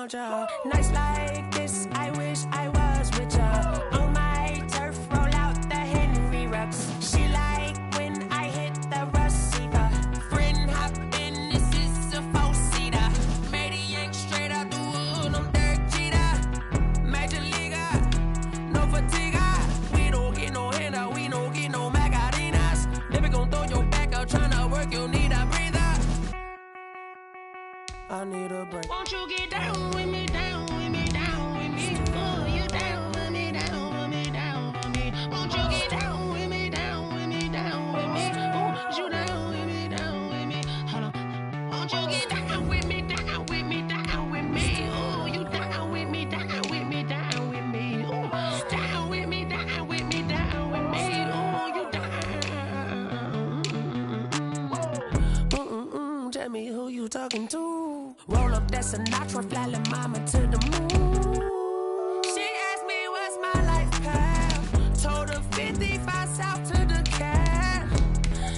around ya. Nights like this, I wish I was with ya. On my turf, roll out the Henry rocks. She like when I hit the receiver. Friend hop in, this is a four-seater. Made a yank straight out the wood, I'm Derek Jeter. Major leaguer, no fatigue. We don't get no handout, we don't get no Macarinas. Never gon' throw your back out, tryna work, you'll need a breather. I need a break. Won't you get down with me, down with me, down with me? Oh, you down with me, down with me, down with me. Won't you get down with me, down with me, down with me? Oh, you down with me, down with me? Hold on. Won't you get down with me, down with me, down with me? Oh, you down with me, down with me, down with me? Oh, down with me, down with me, down with me? Oh, you down. Tell me who you talking to. Roll up that Sinatra, fly la mama to the moon. She asked me what's my life path. Told her 55 south to the cat.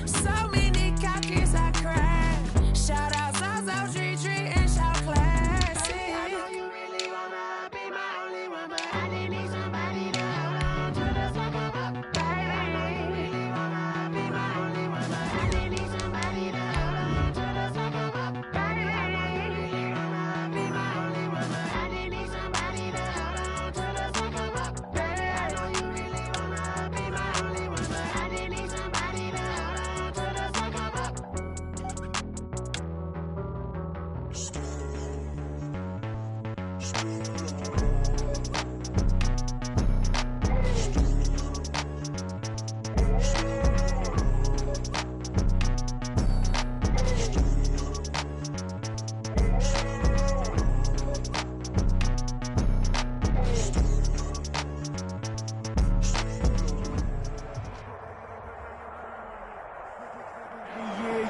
So many couches I cracked. Shout out South Street and shout classy. I know you really wanna be my only one, but I didn't need somebody to hold on to the sucker up, baby. I know you really wanna be my only one, but I didn't need somebody to hold on to the sucker up, baby.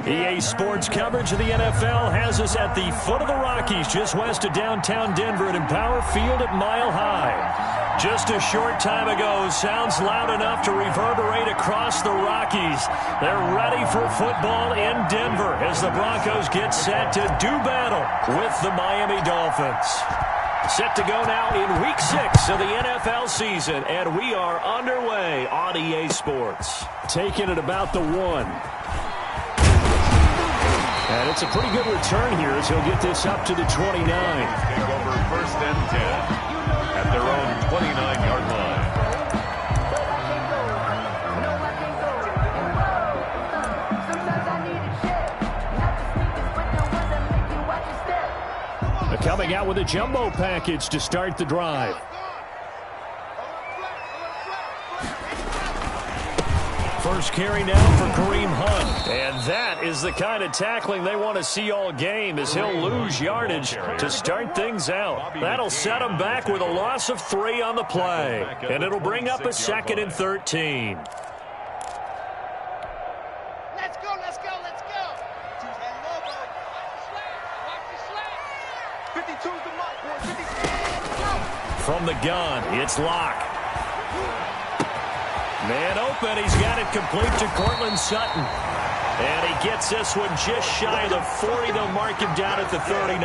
EA Sports coverage of the NFL has us at the foot of the Rockies, just west of downtown Denver at Empower Field at Mile High. Just a short time ago, sounds loud enough to reverberate across the Rockies. They're ready for football in Denver as the Broncos get set to do battle with the Miami Dolphins. Set to go now in Week 6 of the NFL season, and we are underway on EA Sports. Taking it about the 1. And it's a pretty good return here as he'll get this up to the 29. Take over 1st and 10 at their own 29-yard line. Coming out with a jumbo package to start the drive. First carry now for Kareem Hunt. And that is the kind of tackling they want to see all game as he'll lose yardage to start things out. That'll set him back with a loss of 3 on the play. And it'll bring up a 2nd and 13. Let's go, let's go, let's go. Choose that logo. Watch the slant. 52's the mark, boy. 52. From the gun, it's Locke. Man open, he's got it complete to Cortland Sutton. And he gets this one just shy of the 40. They'll mark him down at the 39.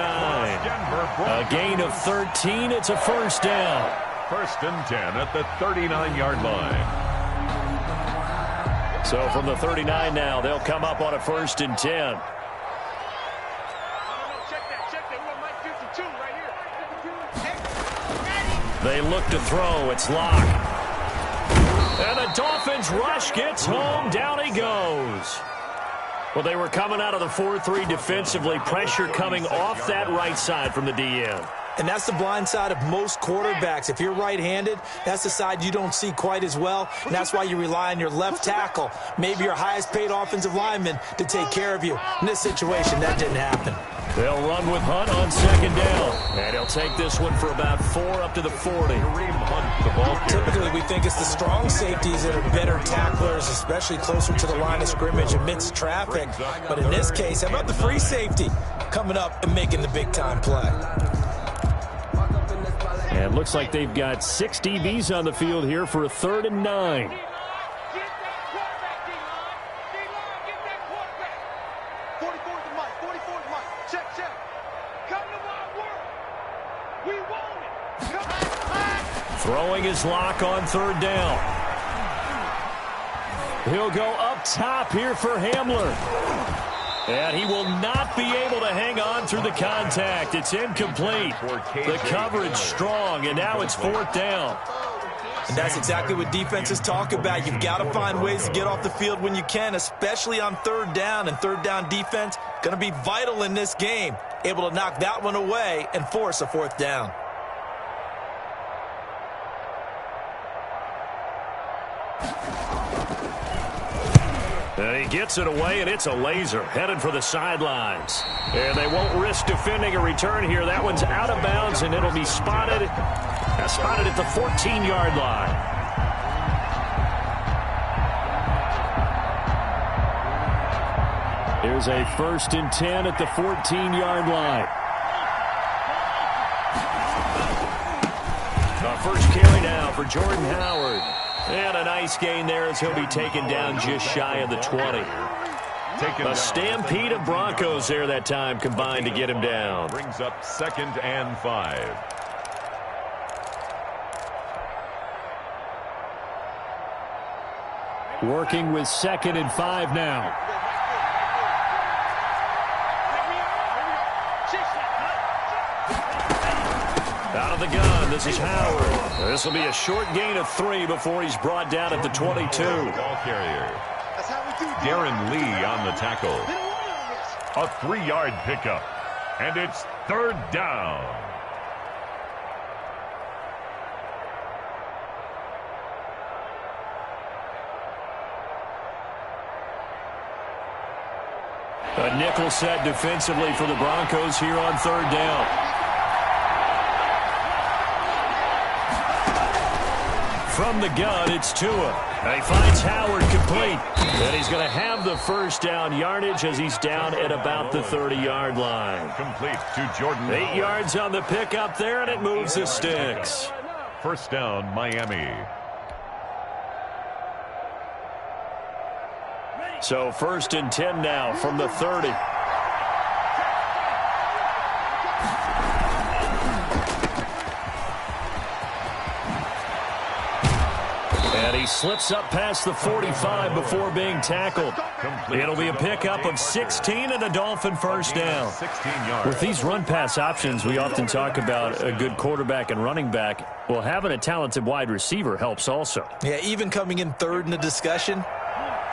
A gain of 13. It's a first down. 1st and 10 at the 39-yard line. So from the 39 now, they'll come up on a 1st and 10. Check that. We want Mike 52 right here. They look to throw. It's Locke. And the Dolphins rush gets home. Down he goes. Well, they were coming out of the 4-3 defensively. Pressure coming off that right side from the DN. And that's the blind side of most quarterbacks. If you're right-handed, that's the side you don't see quite as well. And that's why you rely on your left tackle, maybe your highest-paid offensive lineman, to take care of you. In this situation, that didn't happen. They'll run with Hunt on 2nd down. And he'll take this one for about 4 up to the 40. Kareem Hunt, the ball carrier. Typically, we think it's the strong safeties that are better tacklers, especially closer to the line of scrimmage amidst traffic. But in this case, how about the free safety coming up and making the big-time play? And looks like they've got 6 DBs on the field here for a 3rd and 9. We want it. Throwing his lock on third down. He'll go up top here for Hamler. And he will not be able to hang on through the contact. It's incomplete. The coverage strong, and now it's fourth down. And that's exactly what defenses talk about. You've got to find ways to get off the field when you can, especially on third down. And third down defense going to be vital in this game. Able to knock that one away and force a fourth down. And he gets it away, and it's a laser headed for the sidelines. And they won't risk defending a return here. That one's out of bounds, and it'll be spotted at the 14-yard line. Here's a 1st and 10 at the 14-yard line. First carry now for Jordan Howard. And a nice gain there as he'll be taken down just shy of the 20. A stampede of Broncos there that time combined to get him down. Brings up 2nd and 5. Working with 2nd and 5 now. Out of the gun, this is Howard. This will be a short gain of 3 before he's brought down at the 22. Ball carrier. Darren Lee on the tackle. A 3-yard pickup. And it's 3rd down. A nickel set defensively for the Broncos here on 3rd down. From the gun, it's Tua. And he finds Howard complete. And he's going to have the first down yardage as he's down at about the 30-yard line. Complete to Jordan. 8 yards on the pickup there, and it moves the sticks. First down, Miami. So 1st and 10 now from the 30. And he slips up past the 45 before being tackled. It'll be a pickup of 16 and a Dolphin first down. With these run-pass options, we often talk about a good quarterback and running back. Well, having a talented wide receiver helps also. Yeah, even coming in 3rd in the discussion,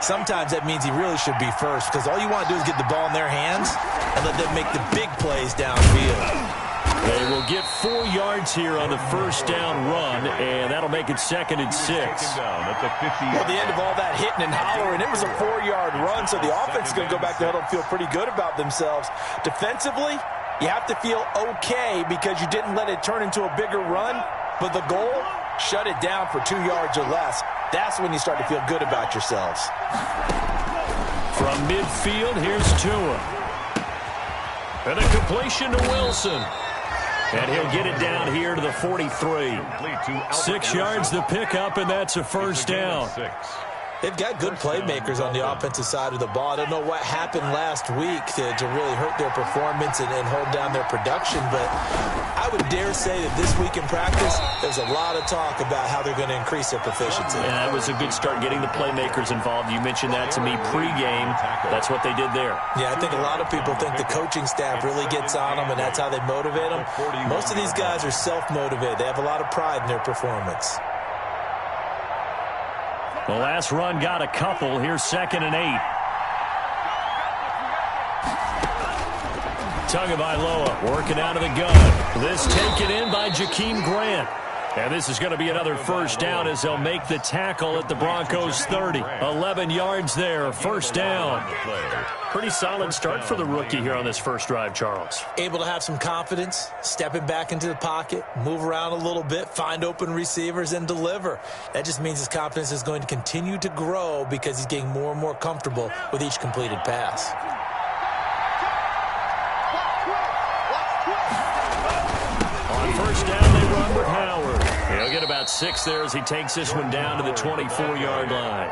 sometimes that means he really should be first because all you want to do is get the ball in their hands and let them make the big plays downfield. They will get 4 yards here on the first down run, and that'll make it 2nd and 6. Well, the end of all that hitting and hollering, it was a 4-yard run, so the offense is going to go back to the huddle and feel pretty good about themselves. Defensively, you have to feel okay because you didn't let it turn into a bigger run, but the goal, shut it down for 2 yards or less. That's when you start to feel good about yourselves. From midfield, here's Tua. And a completion to Wilson. And he'll get it down here to the 43. 6 yards the pickup, and that's a first down. They've got good playmakers on the offensive side of the ball. I don't know what happened last week to really hurt their performance and hold down their production, but I would dare say that this week in practice, there's a lot of talk about how they're going to increase their proficiency. And that was a good start getting the playmakers involved. You mentioned that to me pregame. That's what they did there. Yeah, I think a lot of people think the coaching staff really gets on them, and that's how they motivate them. Most of these guys are self-motivated. They have a lot of pride in their performance. The last run got a couple. Here's 2nd and 8. Tagovailoa working out of the gun. This taken in by Jakeem Grant. And this is going to be another first down as they'll make the tackle at the Broncos 30. 11 yards there, first down. Pretty solid start for the rookie here on this first drive, Charles. Able to have some confidence, stepping back into the pocket, move around a little bit, find open receivers, and deliver. That just means his confidence is going to continue to grow because he's getting more and more comfortable with each completed pass. On first down, they run with Howard. He'll get about 6 there as he takes this one down to the 24-yard line.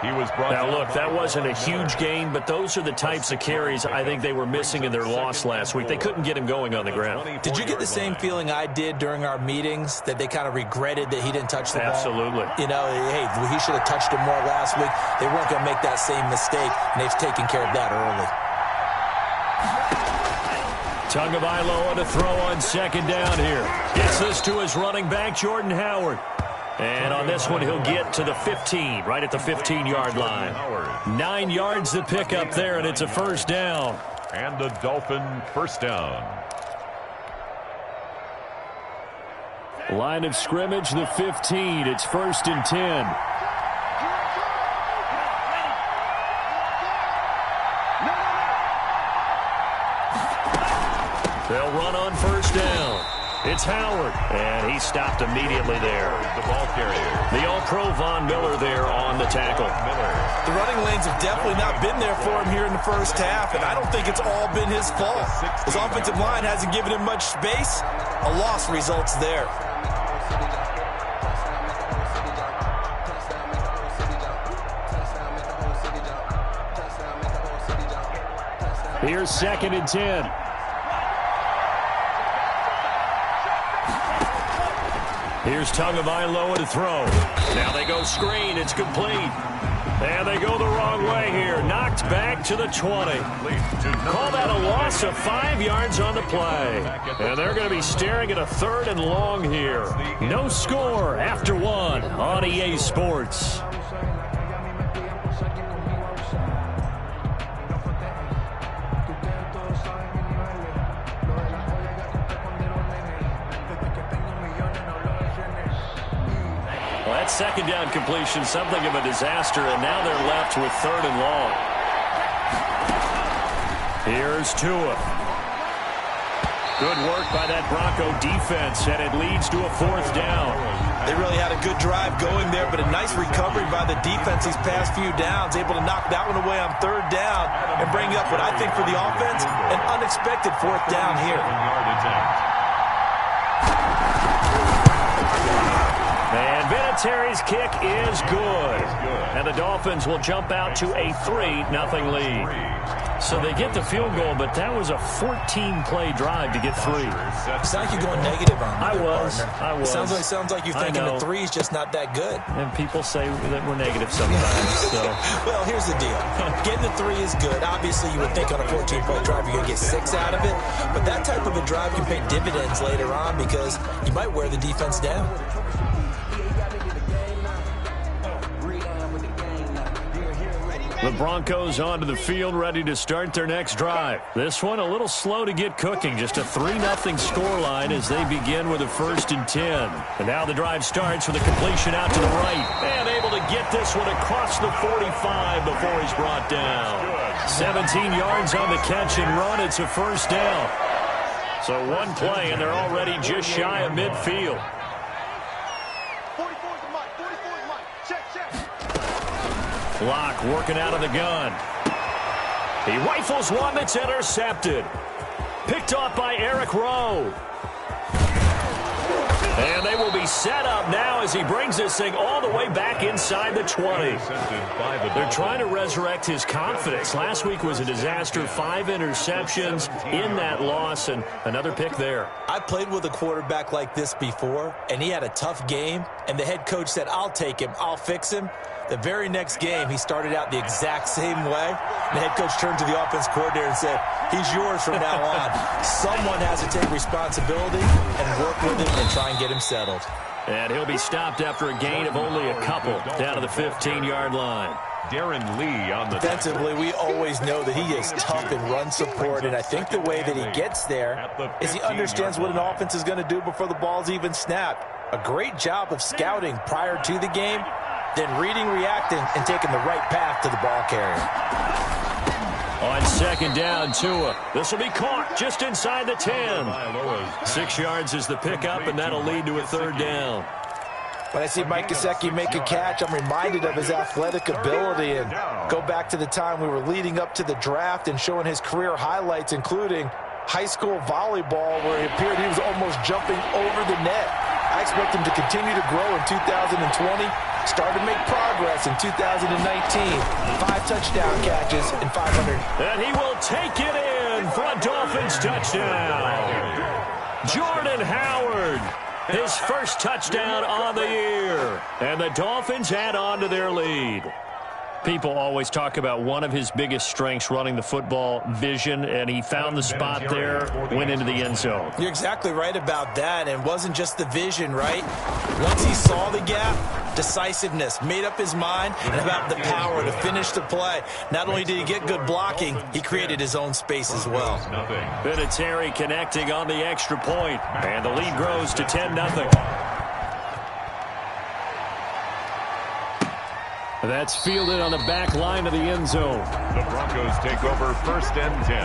He was brought now, look, that wasn't a huge gain, but those are the types of carries I think they were missing in their loss last week. They couldn't get him going on the ground. Did you get the same feeling I did during our meetings, that they kind of regretted that he didn't touch the ball? Absolutely. You know, hey, he should have touched it more last week. They weren't going to make that same mistake, and they've taken care of that early. Tagovailoa to throw on second down here. Gets this to his running back, Jordan Howard. And on this one, he'll get to the 15, right at the 15-yard line. 9 yards to pick up there, and it's a first down. And the Dolphin first down. Line of scrimmage, the 15. It's 1st and 10. They'll run on first down. It's Howard, and he stopped immediately there. The ball carrier. The All-Pro Von Miller there on the tackle. The running lanes have definitely not been there for him here in the first half, and I don't think it's all been his fault. His offensive line hasn't given him much space. A loss results there. Here's 2nd and 10. Here's Tagovailoa to throw. Now they go screen. It's complete. And they go the wrong way here. Knocked back to the 20. Call that a loss of 5 yards on the play. And they're going to be staring at a 3rd and long here. No score after 1 on EA Sports. That second down completion, something of a disaster, and now they're left with 3rd and long. Here's Tua. Good work by that Bronco defense, and it leads to a 4th down. They really had a good drive going there, but a nice recovery by the defense these past few downs, able to knock that one away on 3rd down and bring up what I think for the offense, an unexpected 4th down here. And Vinatieri's kick is good. And the Dolphins will jump out to a 3-0 lead. So they get the field goal, but that was a 14-play drive to get 3. It sounds like you're going negative on me. I was. It sounds like you're thinking the 3 is just not that good. And people say that we're negative sometimes. So. Well, here's the deal. Getting the 3 is good. Obviously, you would think on a 14-play drive you're going to get 6 out of it. But that type of a drive can pay dividends later on because you might wear the defense down. The Broncos onto the field, ready to start their next drive. This one a little slow to get cooking. Just a 3-0 scoreline as they begin with a 1st and 10. And now the drive starts with a completion out to the right. And able to get this one across the 45 before he's brought down. 17 yards on the catch and run. It's a 1st down. So one play, and they're already just shy of midfield. Locke working out of the gun. He rifles one that's intercepted. Picked off by Eric Rowe. And they will be set up now as he brings this thing all the way back inside the 20. They're trying to resurrect his confidence. Last week was a disaster. 5 interceptions in that loss, and another pick there. I played with a quarterback like this before, and he had a tough game, and the head coach said, I'll take him, I'll fix him. The very next game, he started out the exact same way. The head coach turned to the offense coordinator and said, he's yours from now on. Someone has to take responsibility and work with him and try and get him settled. And he'll be stopped after a gain of only a couple down to the 15-yard line. Darren Lee on the defensively, we always know that he is tough in run support, and I think the way that he gets there is he understands what an offense is going to do before the ball's even snapped. A great job of scouting prior to the game, then reading, reacting, and taking the right path to the ball carrier. On second down, Tua. This will be caught just inside the 10. 6 yards is the pickup, and that'll lead to a 3rd down. When I see Mike Gesicki make a catch, I'm reminded of his athletic ability and go back to the time we were leading up to the draft and showing his career highlights, including high school volleyball, where it appeared he was almost jumping over the net. I I expect him to continue to grow in 2020. Start to make progress in 2019. 5 touchdown catches and 500. And he will take it in for a Dolphins touchdown. Jordan Howard, his first touchdown on the year. And the Dolphins add on to their lead. People always talk about one of his biggest strengths, running the football, vision, and he found the spot there, went into the end zone. You're exactly right about that, and it wasn't just the vision, right? Once he saw the gap, decisiveness, made up his mind, and about the power to finish the play. Not only did he get good blocking, he created his own space as well. Vinatieri connecting on the extra point, and the lead grows to 10-0. That's fielded on the back line of the end zone. The Broncos take over 1st and 10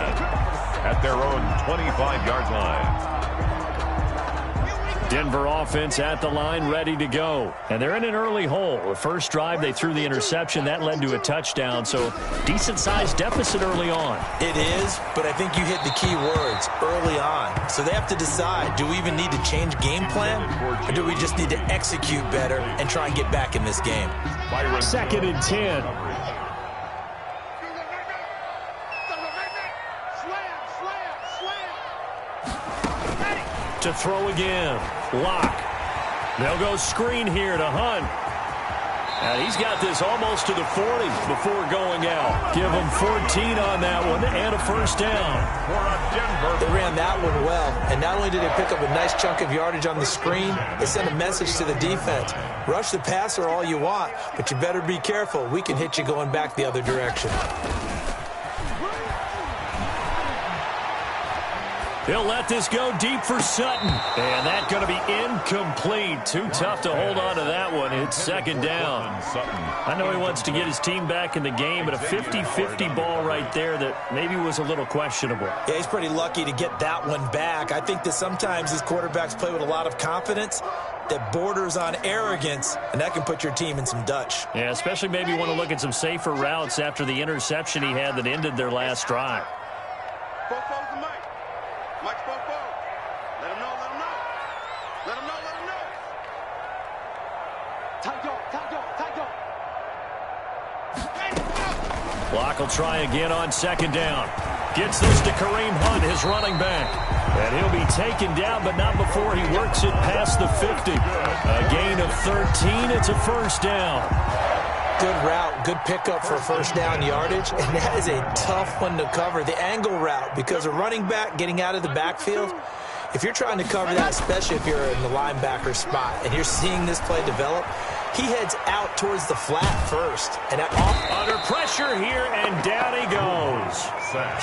at their own 25-yard line. Denver offense at the line, ready to go. And they're in an early hole. The first drive, they threw the interception. That led to a touchdown, so decent-sized deficit early on. It is, but I think you hit the key words, early on. So they have to decide, do we even need to change game plan, or do we just need to execute better and try and get back in this game? 2nd and 10. To throw again. Lock. They'll go screen here to Hunt. And he's got this almost to the 40 before going out. Give him 14 on that one and a first down. They ran that one well. And not only did they pick up a nice chunk of yardage on the screen, they sent a message to the defense. Rush the passer all you want, but you better be careful. We can hit you going back the other direction. He'll let this go deep for Sutton. And that's going to be incomplete. Too tough to hold on to that one. It's 2nd down. I know he wants to get his team back in the game, but a 50-50 ball right there that maybe was a little questionable. Yeah, he's pretty lucky to get that one back. I think that sometimes these quarterbacks play with a lot of confidence that borders on arrogance, and that can put your team in some Dutch. Yeah, especially maybe want to look at some safer routes after the interception he had that ended their last drive. Block will try again on 2nd down. Gets this to Kareem Hunt, his running back. And he'll be taken down, but not before he works it past the 50. A gain of 13. It's a first down. Good route, good pickup for first down yardage, and that is a tough one to cover. The angle route, because a running back getting out of the backfield, if you're trying to cover that, especially if you're in the linebacker spot and you're seeing this play develop, he heads out towards the flat first. And under pressure here, and down he goes.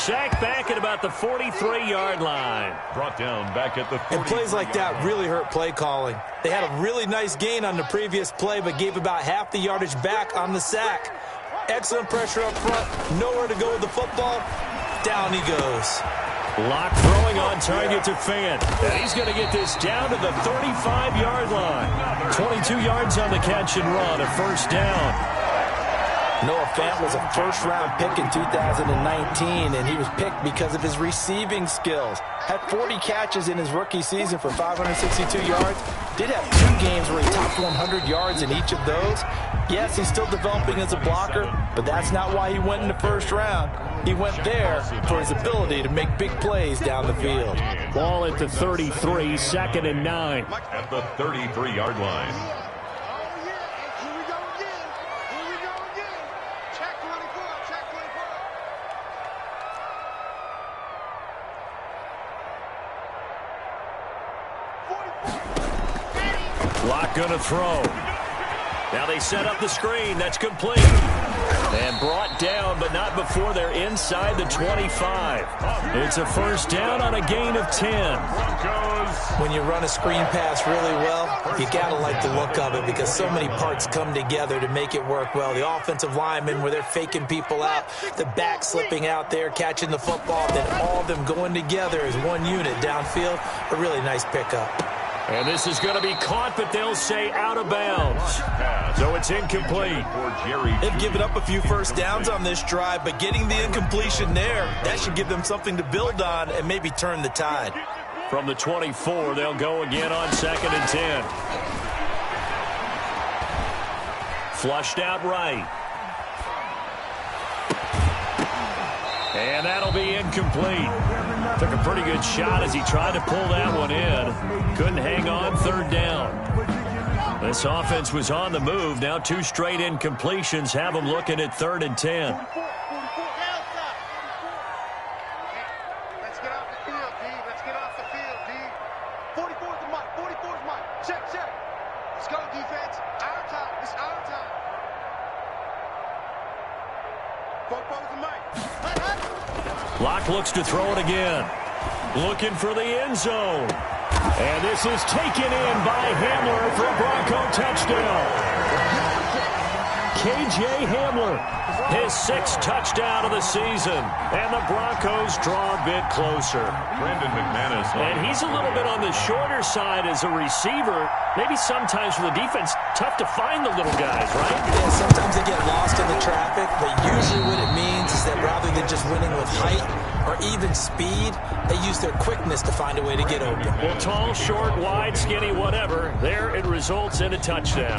Sacked back at about the 43-yard line. Brought down back at the 43. And plays like that really hurt play calling. They had a really nice gain on the previous play, but gave about half the yardage back on the sack. Excellent pressure up front. Nowhere to go with the football. Down he goes. Lock throwing on target to Fant. And he's going to get this down to the 35-yard line. 22 yards on the catch and run, a first down. Noah Fant was a first-round pick in 2019, and he was picked because of his receiving skills. Had 40 catches in his rookie season for 562 yards. Did have 2 games where he topped 100 yards in each of those. Yes, he's still developing as a blocker, but that's not why he went in the first round. He went there for his ability to make big plays down the field. Ball at the 33, 2nd and 9. At the 33-yard line. Lock gonna throw. Now they set up the screen. That's complete. And brought down, but not before they're inside the 25. It's a first down on a gain of 10. When you run a screen pass really well, you got to like the look of it because so many parts come together to make it work well. The offensive linemen, where they're faking people out, the back slipping out there, catching the football, then all of them going together as one unit downfield. A really nice pickup. And this is going to be caught, but they'll say out of bounds. So it's incomplete. They've given up a few first downs on this drive, but getting the incompletion there, that should give them something to build on and maybe turn the tide. From the 24, they'll go again on 2nd and 10. Flushed out right. And that'll be incomplete. Took a pretty good shot as he tried to pull that one in. Couldn't hang on 3rd down. This offense was on the move. Now 2 straight incompletions have them looking at 3rd and 10. Locke looks to throw it again. Looking for the end zone. And this is taken in by Hamler for a Bronco touchdown. K.J. Hamler, his 6th touchdown of the season. And the Broncos draw a bit closer. Brandon McManus. And he's a little bit on the shorter side as a receiver. Maybe sometimes for the defense, tough to find the little guys, right? Yeah, sometimes they get lost in the traffic, but usually what it means is that rather than just winning with height or even speed, they use their quickness to find a way to get open. Well, tall, short, wide, skinny, whatever, there it results in a touchdown.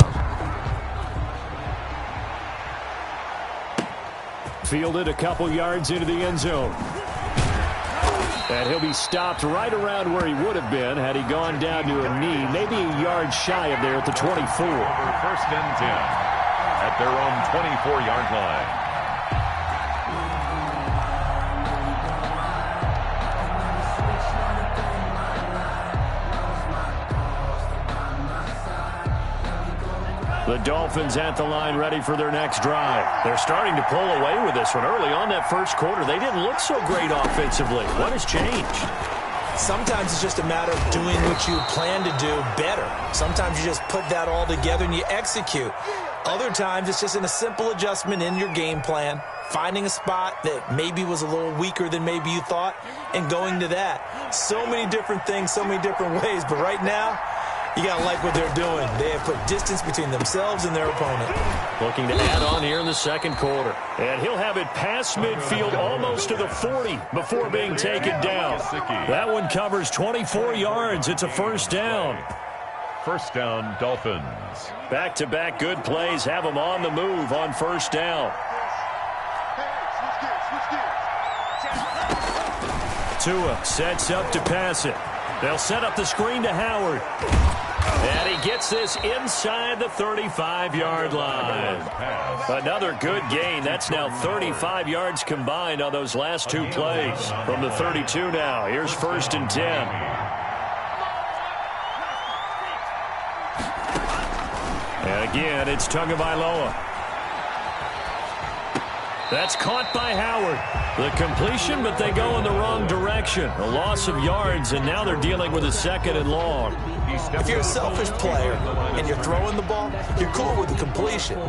Fielded a couple yards into the end zone. And he'll be stopped right around where he would have been had he gone down to a knee, maybe a yard shy of there at the 24. 1st and 10 at their own 24-yard line. The Dolphins at the line ready for their next drive. They're starting to pull away with this one. Early on that first quarter, they didn't look so great offensively. What has changed? Sometimes it's just a matter of doing what you plan to do better. Sometimes you just put that all together and you execute. Other times it's just in a simple adjustment in your game plan, finding a spot that maybe was a little weaker than maybe you thought, and going to that. So many different things, so many different ways, but right now, you got to like what they're doing. They have put distance between themselves and their opponent. Looking to add on here in the 2nd quarter. And he'll have it past midfield almost to the 40 before being taken down. That one covers 24 yards. It's a 1st down. 1st down, Dolphins. Back-to-back good plays have them on the move on 1st down. Tua sets up to pass it. They'll set up the screen to Howard. And he gets this inside the 35-yard line. Another good gain. That's now 35 yards combined on those last 2 plays. From the 32 now, here's 1st and 10. And again, it's Tagovailoa. That's caught by Howard. The completion, but they go in the wrong direction. A loss of yards, and now they're dealing with a 2nd and long. If you're a selfish player and you're throwing the ball, you're cool with the completion.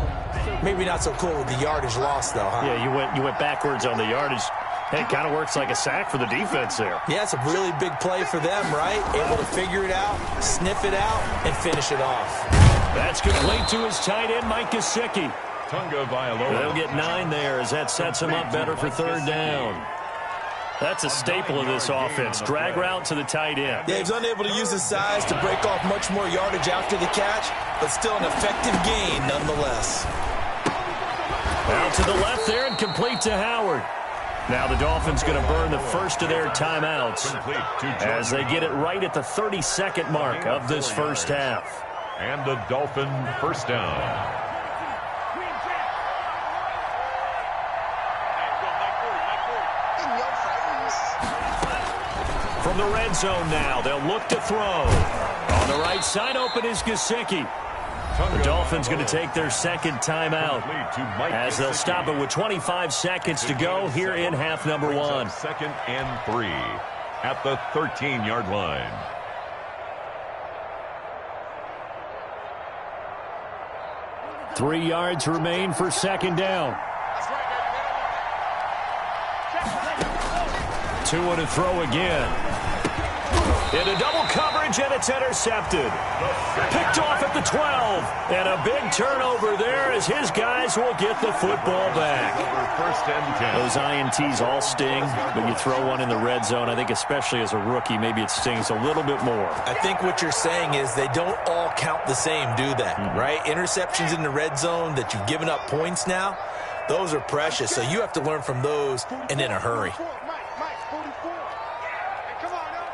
Maybe not so cool with the yardage loss, though, huh? Yeah, you went backwards on the yardage. Hey, it kind of works like a sack for the defense there. Yeah, it's a really big play for them, right? Able to figure it out, sniff it out, and finish it off. That's complete to his tight end, Mike Gesicki. Tagovailoa. They'll get 9 there as that sets them up better for 3rd down. That's a staple of this offense. Drag route to the tight end. Yeah, he's unable to use his size to break off much more yardage after the catch, but still an effective gain nonetheless. Out to the left there and complete to Howard. Now the Dolphins going to burn the first of their timeouts as they get it right at the 32nd mark of this 1st half. And the Dolphin 1st down. From the red zone now, they'll look to throw. On the right side, open is Gesicki. The Dolphins going to take their 2nd timeout as they'll stop it with 25 seconds to go here in half number 1. 2nd and 3 at the 13-yard line. Three yards remain for 2nd down. Tua to throw again. Into double coverage, and it's intercepted. Picked off at the 12. And a big turnover there as his guys will get the football back. First and 10. Those INTs all sting, but you throw one in the red zone, I think especially as a rookie, maybe it stings a little bit more. I think what you're saying is they don't all count the same, do they? Right? Interceptions in the red zone that you've given up points now, those are precious. So you have to learn from those and in a hurry. Mike, 44. Hey, come on now.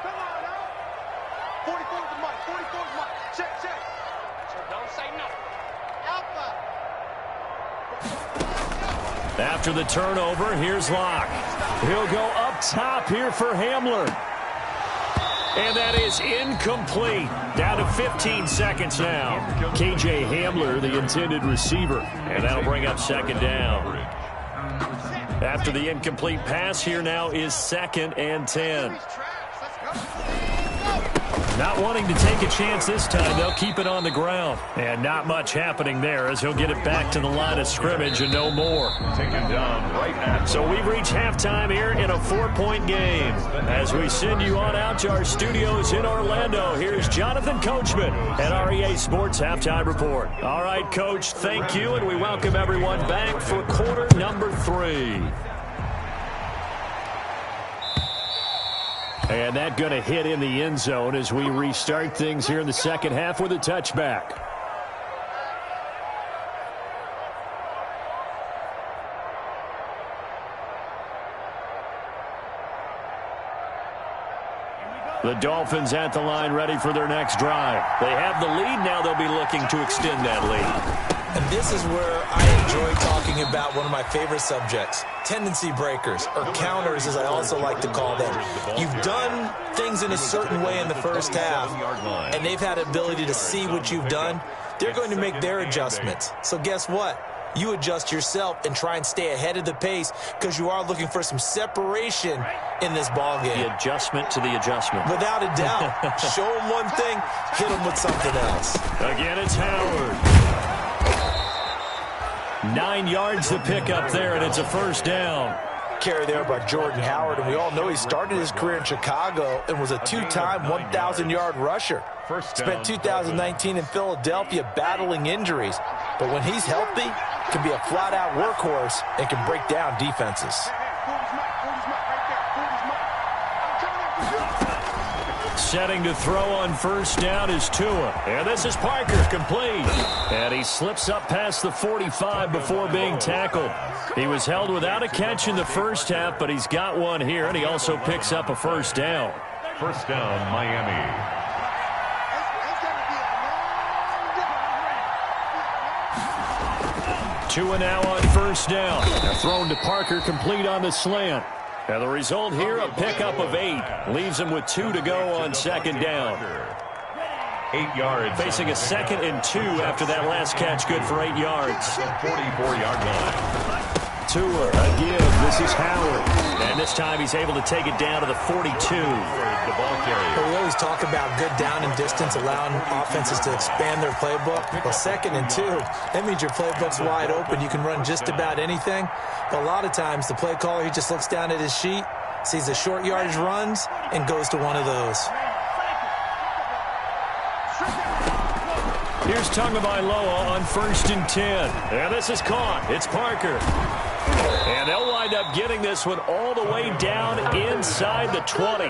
44 is Mike. 44 is Mike. Check. So don't say no. Alpha. After the turnover, here's Locke. He'll go up top here for Hamler. And that is incomplete. Down to 15 seconds now. KJ Hamler, the intended receiver. And that'll bring up second down. After the incomplete pass, here now is 2nd and 10. Not wanting to take a chance this time, they'll keep it on the ground. And not much happening there as he'll get it back to the line of scrimmage and no more. Taken down right at. So we've reached halftime here in a 4-point game. As we send you on out to our studios in Orlando, here's Jonathan Coachman at REA Sports Halftime Report. All right, Coach, thank you, and we welcome everyone back for quarter number 3. And that going to hit in the end zone as we restart things here in the second half with a touchback. The Dolphins at the line ready for their next drive. They have the lead. Now they'll be looking to extend that lead. And this is where I enjoy talking about one of my favorite subjects, tendency breakers, or counters as I also like to call them. You've done things in a certain way in the first half, and they've had ability to see what you've done. They're going to make their adjustments. So guess what? You adjust yourself and try and stay ahead of the pace because you are looking for some separation in this ballgame. The adjustment to the adjustment. Without a doubt. Show them one thing, hit them with something else. Again, it's Howard. 9 yards to pick up there, and it's a first down. Carry there by Jordan Howard, and we all know he started his career in Chicago and was a 2-time 1,000-yard rusher. Spent 2019 in Philadelphia battling injuries, but when he's healthy, can be a flat-out workhorse and can break down defenses. Setting to throw on first down is Tua. And this is Parker, complete. And he slips up past the 45 before being tackled. He was held without a catch in the first half, but he's got one here, and he also picks up a first down. First down, Miami. Tua now on first down. They're thrown to Parker, complete on the slant. And the result here, a pickup of 8. Leaves him with 2 to go on second down. 8 yards. Facing a 2nd and 2 after that last catch, good for 8 yards. 44-yard line. Tua, again, this is Howard. And this time he's able to take it down to the 42. The ball carrier. We always talk about good down and distance, allowing offenses to expand their playbook. Well, 2nd and 2, that means your playbook's wide open. You can run just about anything. But a lot of times, the play caller, he just looks down at his sheet, sees the short yardage runs, and goes to one of those. Here's Tagovailoa on 1st and 10. And this is caught. It's Parker. And they'll wind up getting this one all the way down inside the 20.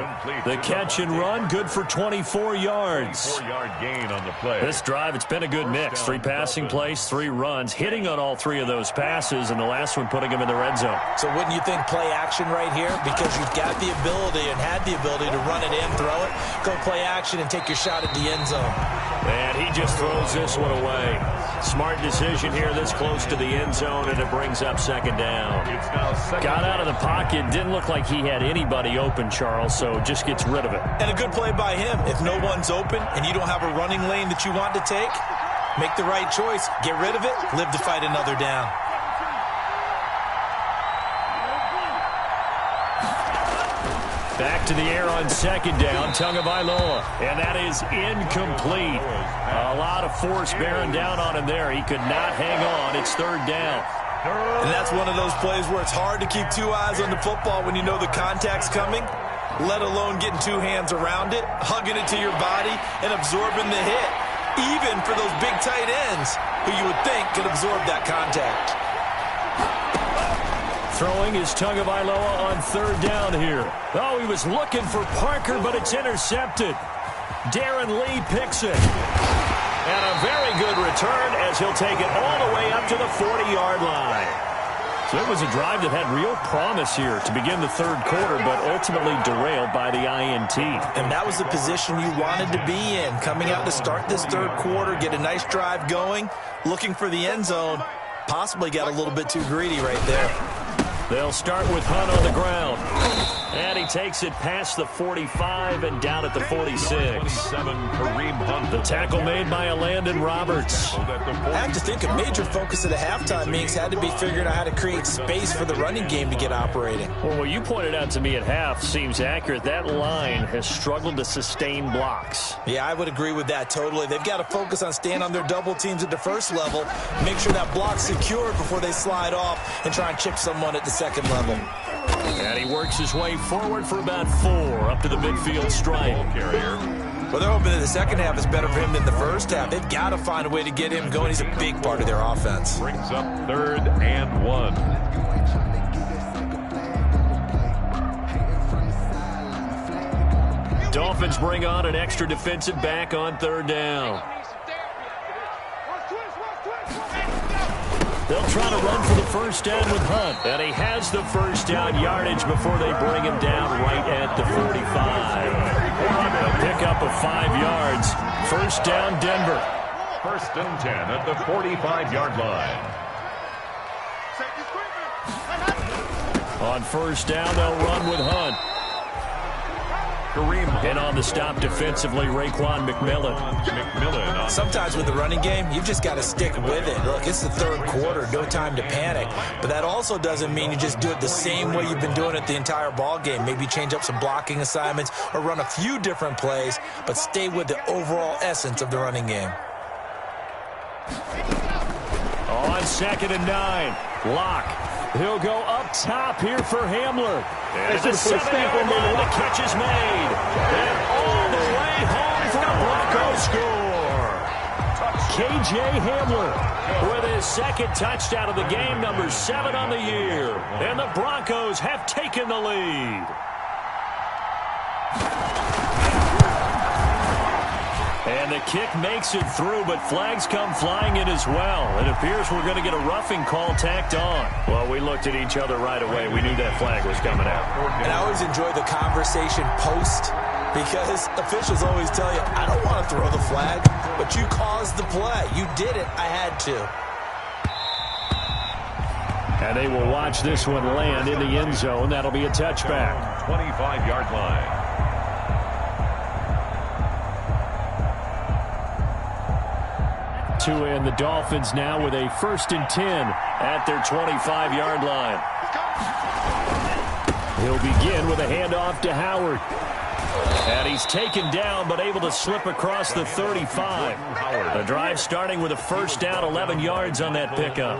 The catch and run, good for 24 yards. 4-yard gain on the play. This drive, it's been a good mix. 3 passing plays, 3 runs, hitting on all 3 of those passes, and the last one putting him in the red zone. So wouldn't you think play action right here? Because you've got the ability and had the ability to run it in, throw it, go play action, and take your shot at the end zone. And he just throws this one away. Smart decision here this close to the end zone, and it brings up second down. Got out of the pocket. Didn't look like he had anybody open, Charles, so just gets rid of it. And a good play by him. If no one's open and you don't have a running lane that you want to take, make the right choice. Get rid of it. Live to fight another down. Back to the air on second down, Tagovailoa. And that is incomplete. A lot of force bearing down on him there. He could not hang on. It's 3rd down. And that's one of those plays where it's hard to keep 2 eyes on the football when you know the contact's coming. let alone getting two hands around it, hugging it to your body, and absorbing the hit, even for those big tight ends who you would think could absorb that contact. Throwing is Tagovailoa on third down here. Oh, he was looking for Parker, but it's intercepted. Darren Lee picks it. And a very good return as he'll take it all the way up to the 40-yard line. So it was a drive that had real promise here to begin the third quarter, but ultimately derailed by the INT. And that was the position you wanted to be in, coming out to start this third quarter, get a nice drive going, looking for the end zone. Possibly got a little bit too greedy right there. They'll start with Hunt on the ground. And he takes it past the 45 and down at the 46. The tackle made by Landon Roberts. I have to think a major focus of the halftime meetings had to be figuring out how to create space for the running game to get operating. Well, what you pointed out to me at half seems accurate. That line has struggled to sustain blocks. Yeah, I would agree with that totally. They've got to focus on staying on their double teams at the first level, make sure that block's secured before they slide off and try and chip someone at the second level. And he works his way forward for about 4 up to the midfield stripe. Well, they're hoping that the second half is better for him than the first half. They've got to find a way to get him going. He's a big part of their offense. Brings up 3rd and 1. Dolphins bring on an extra defensive back on 3rd down. They'll try to run for the first down with Hunt. And he has the first down yardage before they bring him down right at the 45. A pickup of 5 yards. First down, Denver. 1st and 10 at the 45-yard line. On first down, they'll run with Hunt. And on the stop defensively, Raekwon McMillan. Sometimes with the running game, you've just got to stick with it. Look, it's the third quarter, no time to panic. But that also doesn't mean you just do it the same way you've been doing it the entire ball game. Maybe change up some blocking assignments or run a few different plays, but stay with the overall essence of the running game. On 2nd and 9, Locke. He'll go up top here for Hamler. And the 7-yard line, the catch is made. And all the way home for a Bronco score. K.J. Hamler with his second touchdown of the game, number 7 on the year. And the Broncos have taken the lead. And the kick makes it through, but flags come flying in as well. It appears we're going to get a roughing call tacked on. Well, we looked at each other right away. We knew that flag was coming out. And I always enjoy the conversation post, because officials always tell you, I don't want to throw the flag, but you caused the play. You did it. I had to. And they will watch this one land in the end zone. That'll be a touchback. 25-yard line. And the Dolphins now with a 1st and 10 at their 25-yard line. He'll begin with a handoff to Howard. And he's taken down, but able to slip across the 35. The drive starting with a first down, 11 yards on that pickup.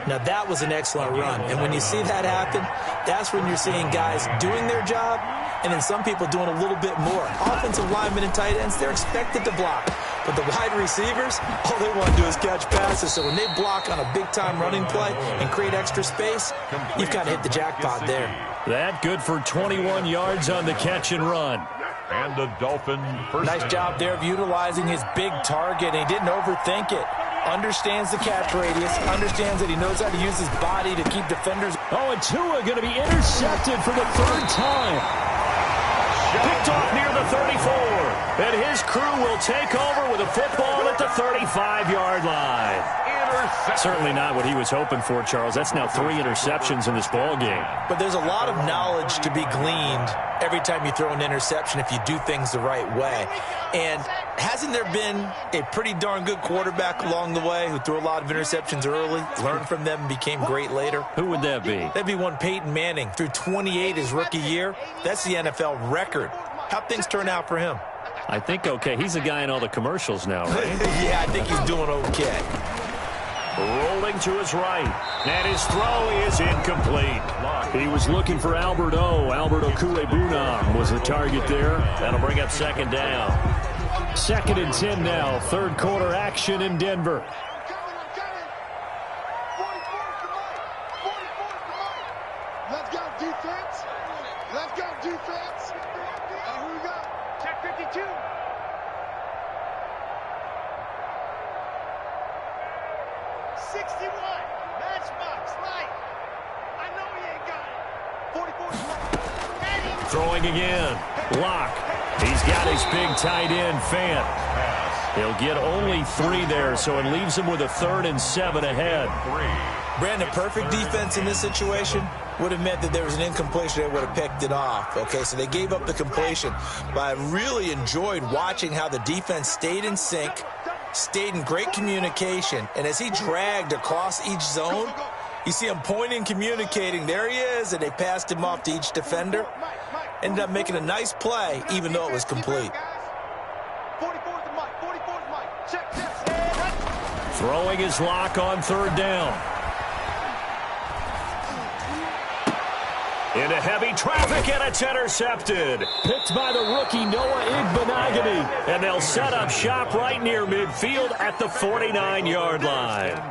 Now, that was an excellent run. And when you see that happen, that's when you're seeing guys doing their job, and then some people doing a little bit more. Offensive linemen and tight ends, they're expected to block. But the wide receivers, all they want to do is catch passes. So when they block on a big-time running play and create extra space, you've kind of hit the jackpot there. That good for 21 yards on the catch and run. And the Dolphin first. Nice job there of utilizing his big target. And he didn't overthink it. Understands the catch radius. Understands that he knows how to use his body to keep defenders. Oh, and Tua going to be intercepted for the 3rd time. Picked off near the 34. And his crew will take over with a football at the 35-yard line. Certainly not what he was hoping for, Charles. That's now 3 interceptions in this ball game. But there's a lot of knowledge to be gleaned every time you throw an interception if you do things the right way. And hasn't there been a pretty darn good quarterback along the way who threw a lot of interceptions early, learned from them, and became great later? Who would that be? That'd be one Peyton Manning. Threw 28 his rookie year. That's the NFL record. How'd things turn out for him? I think okay. He's the guy in all the commercials now, right? Yeah, I think he's doing okay. Rolling to his right. And his throw is incomplete. He was looking for Albert O. Albert Okuebunam was the target there. That'll bring up second down. 2nd and 10 now. Third quarter action in Denver. Let's go, defense. Let's go, defense. Who we got? Check 52. 61. Matchbox, light. I know he ain't got it. 44. Throwing again. Lock. He's got his big tight end, Fant. He'll get only 3 there, so it leaves him with a 3rd and 7 ahead. Brandon, perfect defense in this situation would have meant that there was an incompletion. They would have picked it off. Okay, so they gave up the completion. But I really enjoyed watching how the defense stayed in sync, stayed in great communication, and as he dragged across each zone, you see him pointing, communicating. There he is, and they passed him off to each defender. Ended up making a nice play, even though it was complete. Throwing his lock on 3rd down. Into heavy traffic, and it's intercepted. Picked by the rookie Noah Igbenogany. And they'll set up shop right near midfield at the 49-yard line.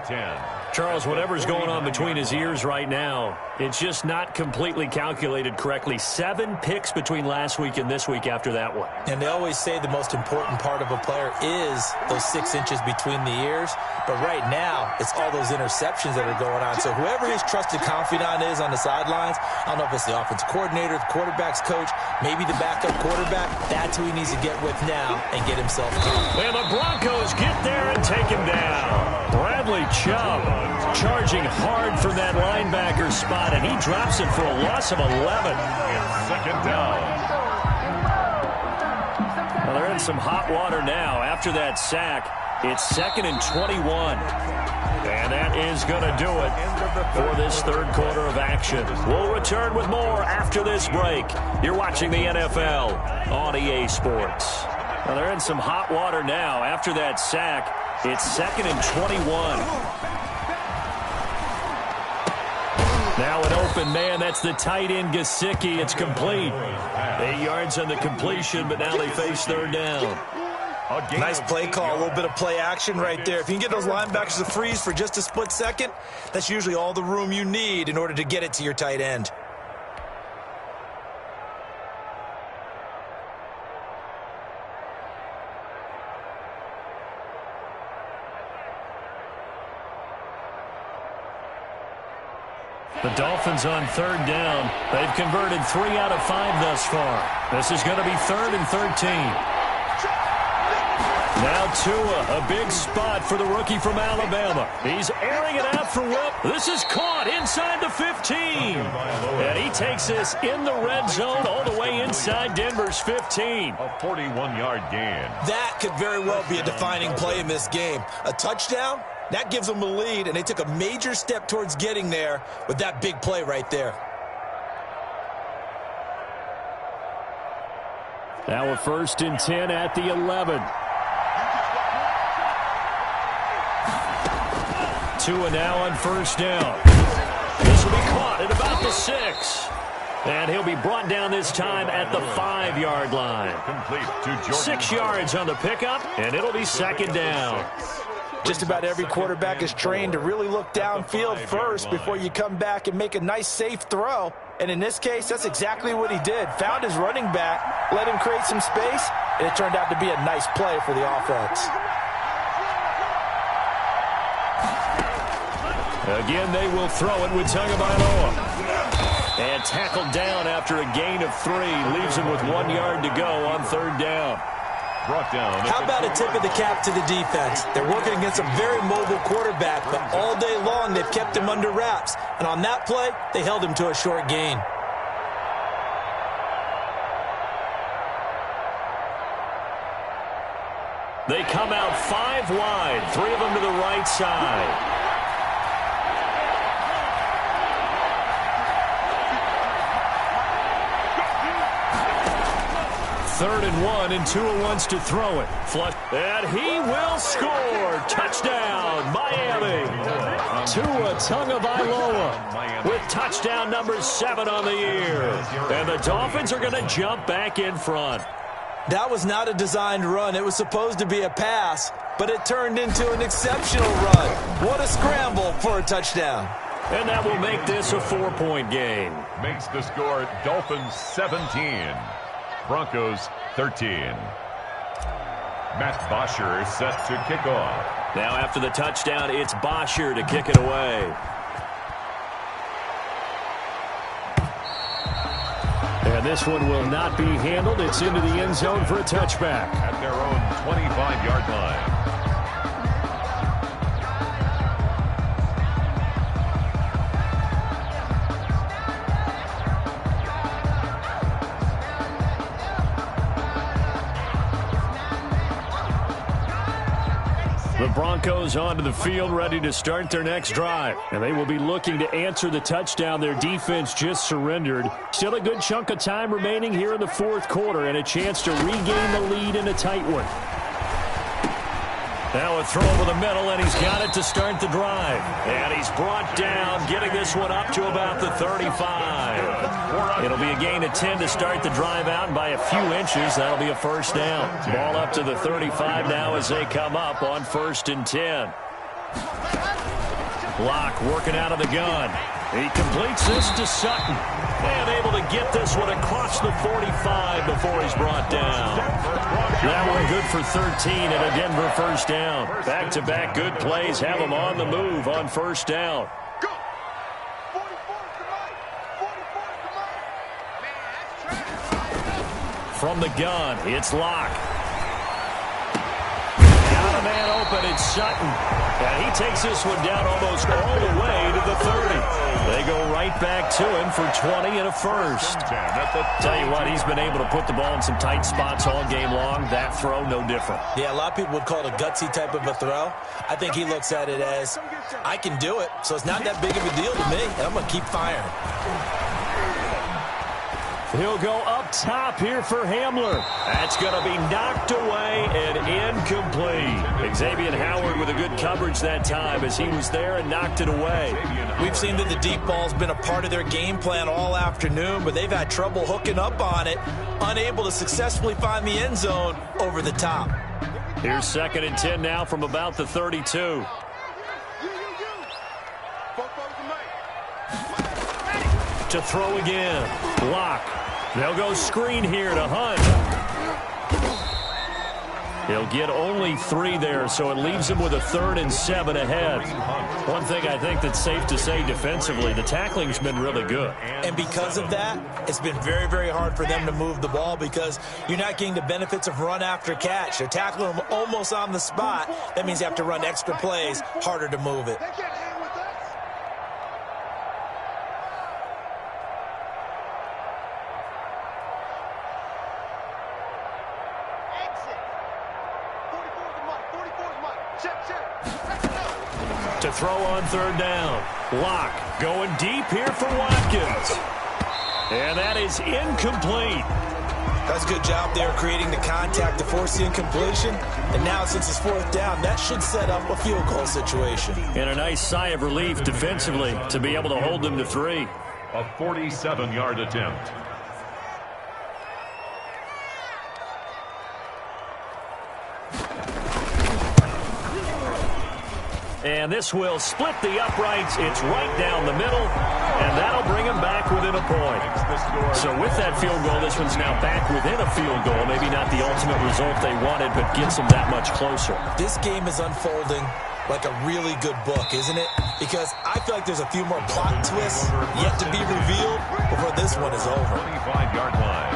Charles, whatever's going on between his ears right now, it's just not completely calculated correctly. 7 picks between last week and this week after that one. And they always say the most important part of a player is those 6 inches between the ears. But right now, it's all those interceptions that are going on. So whoever his trusted confidant is on the sidelines, I don't know if it's the offensive coordinator, the quarterback's coach, maybe the backup quarterback, that's who he needs to get with now and get himself going. And the Broncos get there and take him down. Bradley Chubb charging hard from that linebacker spot, and he drops it for a loss of 11. 2nd down. Well, they're in some hot water now after that sack. It's 2nd and 21. And that is going to do it for this third quarter of action. We'll return with more after this break. You're watching the NFL on EA Sports. Well, they're in some hot water now after that sack. It's 2nd and 21. Now an open man. That's the tight end, Gesicki. It's complete. 8 yards on the completion, but now they face 3rd down. Nice play call, a little bit of play action right there. If you can get those linebackers to freeze for just a split second, that's usually all the room you need in order to get it to your tight end. The Dolphins on 3rd down. They've converted 3 out of 5 thus far. This is going to be 3rd and 13. Now Tua, a big spot for the rookie from Alabama. He's airing it out for Will. This is caught inside the 15. And he takes this in the red zone all the way inside Denver's 15. A 41-yard gain. That could very well be a defining play in this game. A touchdown, that gives them a lead, and they took a major step towards getting there with that big play right there. Now a 1st and 10 at the 11. Tua now on 1st down. This will be caught at about the 6. And he'll be brought down this time at the 5-yard line. Complete to Jordan. 6 yards on the pickup, and it'll be 2nd down. Just about every quarterback is trained to really look downfield first before you come back and make a nice, safe throw. And in this case, that's exactly what he did. Found his running back, let him create some space, and it turned out to be a nice play for the offense. Again, they will throw it with Tagovailoa. And tackled down after a gain of 3. Leaves him with 1 yard to go on 3rd down. Brought down. How about a tip of the cap to the defense? They're working against a very mobile quarterback, but all day long they've kept him under wraps. And on that play, they held him to a short gain. They come out 5 wide, 3 of them to the right side. 3rd and 1, and Tua wants to throw it. Flush, and he will score. Touchdown, Miami. Tua Tagovailoa with touchdown number 7 on the year. And the Dolphins are going to jump back in front. That was not a designed run. It was supposed to be a pass, but it turned into an exceptional run. What a scramble for a touchdown. And that will make this a 4-point game. Makes the score Dolphins 17, Broncos 13. Matt Bosher set to kick off. Now after the touchdown, it's Bosher to kick it away. And this one will not be handled. It's into the end zone for a touchback. At their own 25-yard line. The Broncos onto the field, ready to start their next drive. And they will be looking to answer the touchdown their defense just surrendered. Still a good chunk of time remaining here in the 4th quarter and a chance to regain the lead in a tight one. Now a throw over the middle, and he's got it to start the drive. And he's brought down, getting this one up to about the 35. It'll be a gain of 10 to start the drive out, and by a few inches, that'll be a first down. Ball up to the 35 now as they come up on 1st and 10. Locke working out of the gun. He completes this to Sutton. And able to get this one across the 45 before he's brought down. That one good for 13 and a Denver first down. Back-to-back good plays have them on the move on 1st down. From the gun, it's Locke. Got a man open, it's Sutton. And he takes this one down almost all the way to the 30. They go right back to him for 20 and a first. Tell you what, he's been able to put the ball in some tight spots all game long. That throw, no different. Yeah, a lot of people would call it a gutsy type of a throw. I think he looks at it as, I can do it, so it's not that big of a deal to me, and I'm going to keep firing. He'll go up top here for Hamler. That's going to be knocked away and incomplete. Xavier Howard with a good coverage that time as he was there and knocked it away. We've seen that the deep ball's been a part of their game plan all afternoon, but they've had trouble hooking up on it, unable to successfully find the end zone over the top. Here's 2nd and 10 now from about the 32. To throw again. Locke. They'll go screen here to Hunt. He'll get only 3 there, so it leaves him with a 3rd and 7 ahead. One thing I think that's safe to say defensively, the tackling's been really good. And because of that, it's been very, very hard for them to move the ball because you're not getting the benefits of run after catch. They're tackling them almost on the spot. That means you have to run extra plays, harder to move it. To throw on 3rd down. Locke going deep here for Watkins. And that is incomplete. That's a good job there creating the contact to force the incompletion. And now since it's 4th down, that should set up a field goal situation. And a nice sigh of relief defensively to be able to hold them to 3. A 47-yard attempt. And this will split the uprights. It's right down the middle, and that'll bring them back within a point. So with that field goal, this one's now back within a field goal. Maybe not the ultimate result they wanted, but gets them that much closer. This game is unfolding like a really good book, isn't it? Because I feel like there's a few more plot twists yet to be revealed before this one is over. 25-yard line.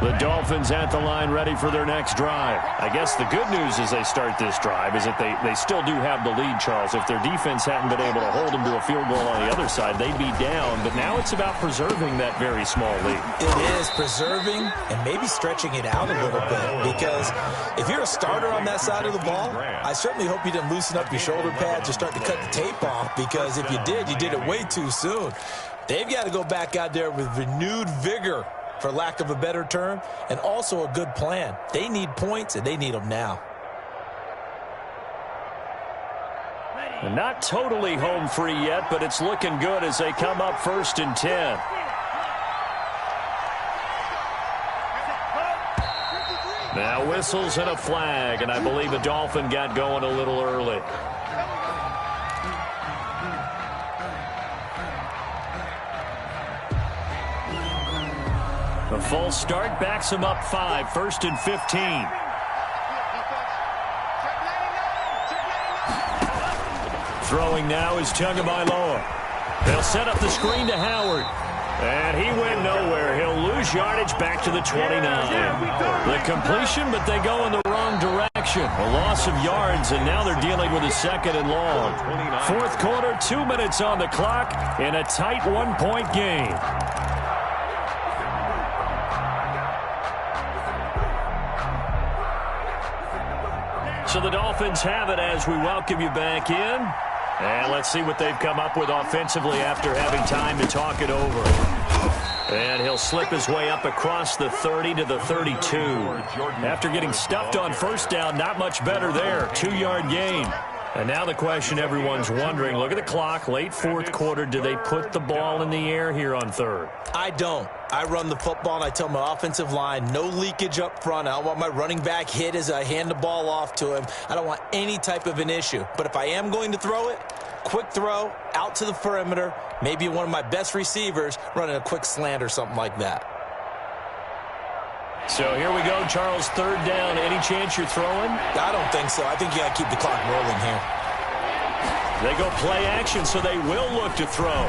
The Dolphins at the line ready for their next drive. I guess the good news as they start this drive is that they still do have the lead, Charles. If their defense hadn't been able to hold them to a field goal on the other side, they'd be down. But now it's about preserving that very small lead. It is preserving and maybe stretching it out a little bit, because if you're a starter on that side of the ball, I certainly hope you didn't loosen up your shoulder pads or start to cut the tape off, because if you did it way too soon. They've got to go back out there with renewed vigor, for lack of a better term, and also a good plan. They need points, and they need them now. And not totally home free yet, but it's looking good as they come up 1st and 10. Now whistles and a flag, and I believe a Dolphin got going a little early. The full start backs him up 5, 1st and 15. Throwing now is Tagovailoa. They'll set up the screen to Howard. And he went nowhere. He'll lose yardage back to the 29. The completion, but they go in the wrong direction. A loss of yards, and now they're dealing with a 2nd and long. 4th quarter, 2 minutes on the clock in a tight 1-point game. So the Dolphins have it as we welcome you back in. And let's see what they've come up with offensively after having time to talk it over. And he'll slip his way up across the 30 to the 32. After getting stuffed on 1st down, not much better there. 2-yard gain. And now the question everyone's wondering, look at the clock, late 4th quarter, do they put the ball in the air here on 3rd? I don't. I run the football, and I tell my offensive line, no leakage up front. I don't want my running back hit as I hand the ball off to him. I don't want any type of an issue. But if I am going to throw it, quick throw, out to the perimeter, maybe one of my best receivers running a quick slant or something like that. So here we go, Charles, 3rd down. Any chance you're throwing? I don't think so. I think you got to keep the clock rolling here. They go play action, so they will look to throw.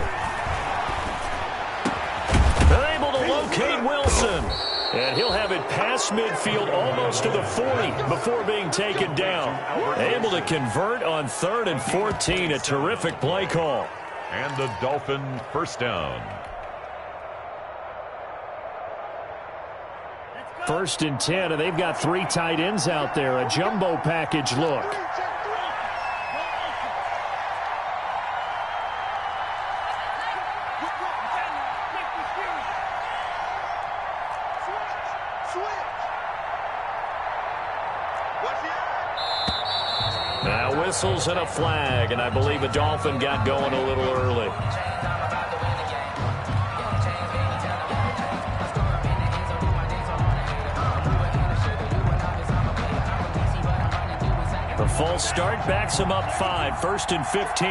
They're able to locate Wilson. And he'll have it past midfield almost to the 40 before being taken down. Able to convert on 3rd and 14. A terrific play call. And the Dolphin 1st down. 1st and 10, and they've got 3 tight ends out there. A jumbo package look. Now whistles and a flag, and I believe a Dolphin got going a little early. The full start backs him up 5, 1st and 15.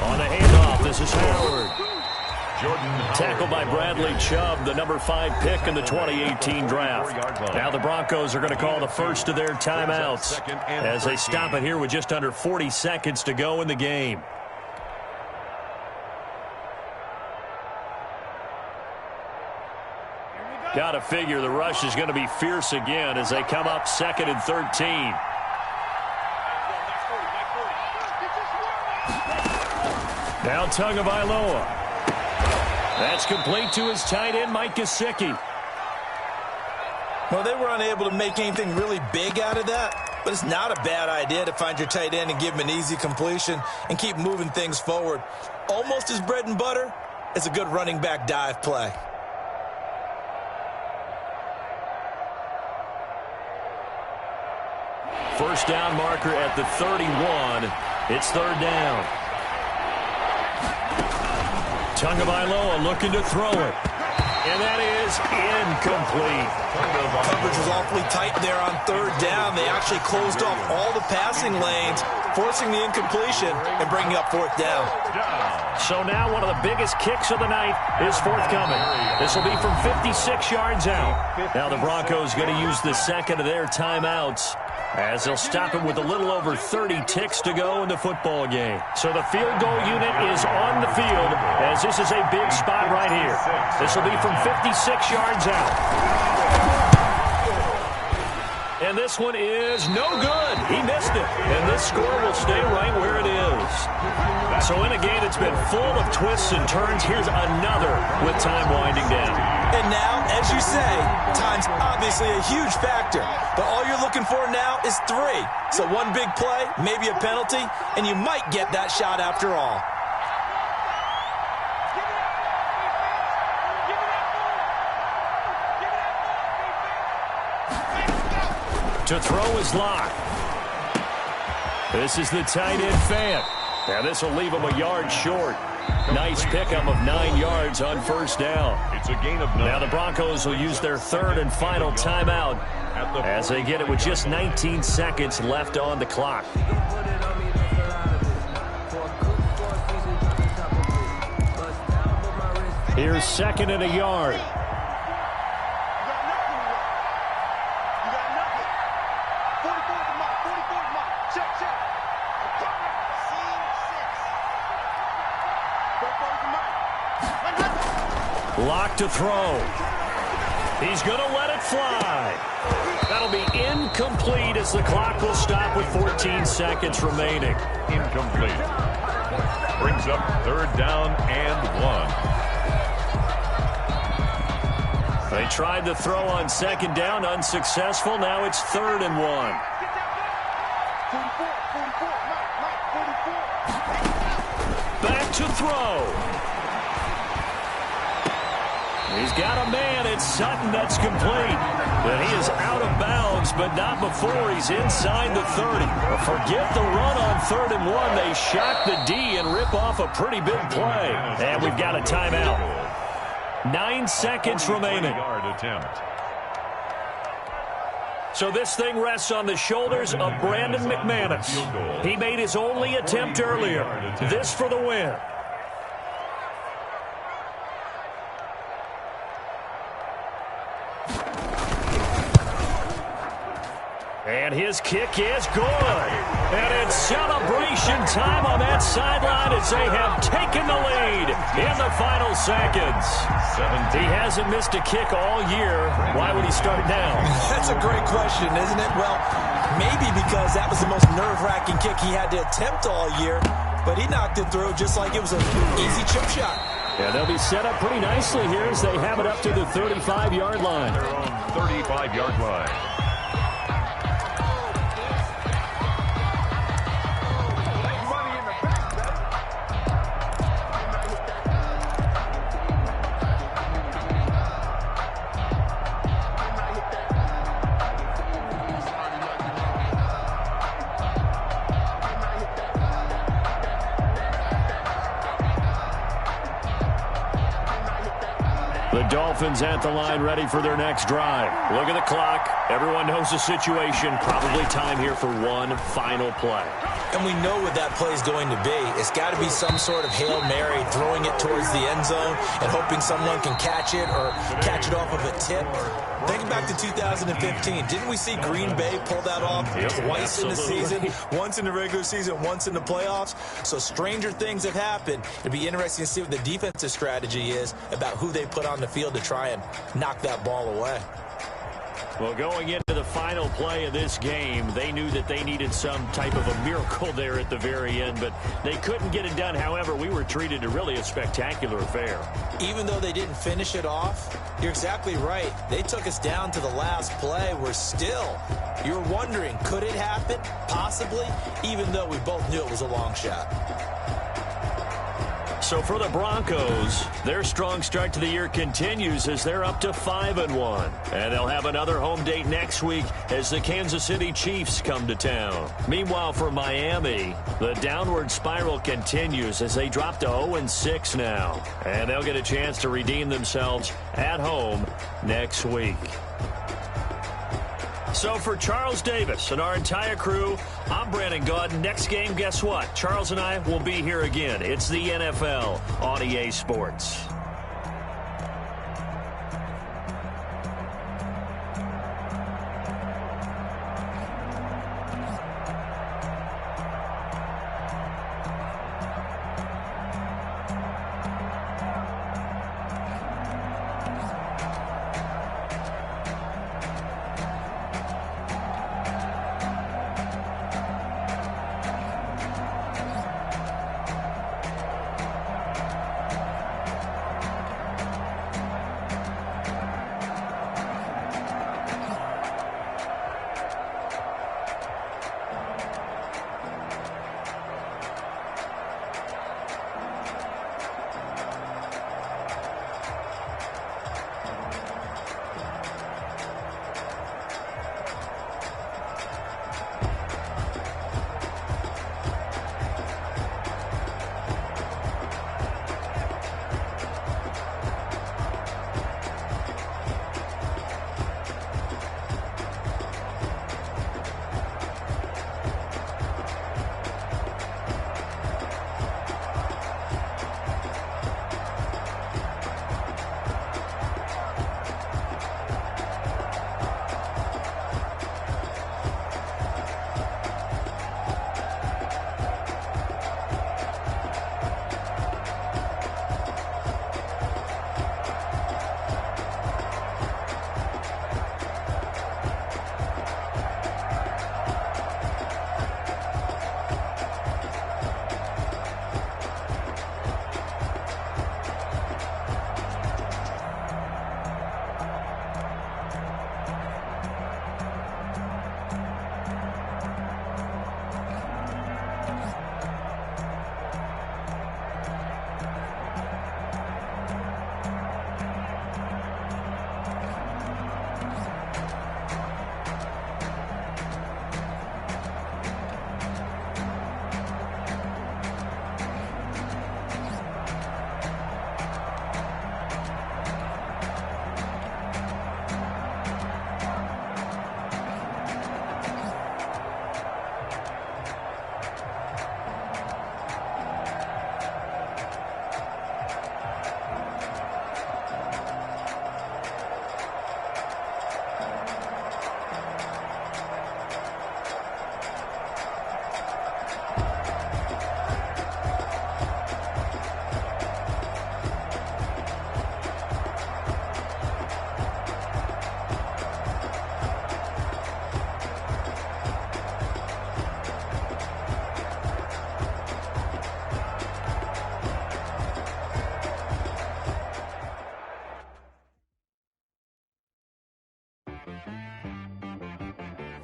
On the handoff, this is Howard. Tackled by Bradley Chubb, the number 5 pick in the 2018 draft. Now the Broncos are going to call the first of their timeouts as they stop it here with just under 40 seconds to go in the game. Got to figure the rush is going to be fierce again as they come up 2nd and 13. Now Tagovailoa. That's complete to his tight end, Mike Gesicki. Well, they were unable to make anything really big out of that, but it's not a bad idea to find your tight end and give him an easy completion and keep moving things forward. Almost his bread and butter is a good running back dive play. First down marker at the 31. It's 3rd down. Tagovailoa looking to throw it. And that is incomplete. Coverage was awfully tight there on 3rd down. They actually closed off all the passing lanes, forcing the incompletion and bringing up 4th down. So now one of the biggest kicks of the night is forthcoming. This will be from 56 yards out. Now the Broncos going to use the 2nd of their timeouts as they'll stop it with a little over 30 ticks to go in the football game. So the field goal unit is on the field as this is a big spot right here. This will be from 56 yards out. And this one is no good. He missed it. And this score will stay right where it is. So in a game that's been full of twists and turns, here's another with time winding down. And now, as you say, time's obviously a huge factor. But all you're looking for now is 3. So one big play, maybe a penalty, and you might get that shot after all. To throw is Locke. This is the tight end Fant. Now this will leave him a yard short. Nice pickup of 9 yards on first down. It's a gain of 9. Now the Broncos will use their third and final timeout as they get it with just 19 seconds left on the clock. Here's second and a yard. Lock to throw. He's going to let it fly. That'll be incomplete as the clock will stop with 14 seconds remaining. Incomplete. Brings up third down and 1. They tried the throw on second down, unsuccessful. Now it's third and 1. Back to throw. He's got a man. It's Sutton that's complete. But he is out of bounds, but not before he's inside the 30. Forget the run on third and 1. They shock the D and rip off a pretty big play. And we've got a timeout. 9 seconds remaining. So this thing rests on the shoulders of Brandon McManus. He made his only attempt earlier. This for the win. And his kick is good. And it's celebration time on that sideline as they have taken the lead in the final seconds. He hasn't missed a kick all year. Why would he start now? That's a great question, isn't it? Well, maybe because that was the most nerve-wracking kick he had to attempt all year. But he knocked it through just like it was an easy chip shot. Yeah, they'll be set up pretty nicely here as they have it up to the 35-yard line. Their own 35-yard line. Dolphins at the line, ready for their next drive. Look at the clock. Everyone knows the situation. Probably time here for one final play. And we know what that play is going to be. It's got to be some sort of Hail Mary, throwing it towards the end zone and hoping someone can catch it or catch it off of a tip. Think back to 2015. Didn't we see Green Bay pull that off twice in the season? Once in the regular season, once in the playoffs. So stranger things have happened. It'll be interesting to see what the defensive strategy is about who they put on the field to try and knock that ball away. Well, going into the final play of this game, they knew that they needed some type of a miracle there at the very end, but they couldn't get it done. However, we were treated to really a spectacular affair. Even though they didn't finish it off, you're exactly right. They took us down to the last play. You're wondering, could it happen? Possibly, even though we both knew it was a long shot. So for the Broncos, their strong start to the year continues as they're up to 5-1. And they'll have another home date next week as the Kansas City Chiefs come to town. Meanwhile, for Miami, the downward spiral continues as they drop to 0-6 now. And they'll get a chance to redeem themselves at home next week. So for Charles Davis and our entire crew, I'm Brandon Gaudin. Next game, guess what? Charles and I will be here again. It's the NFL on EA Sports.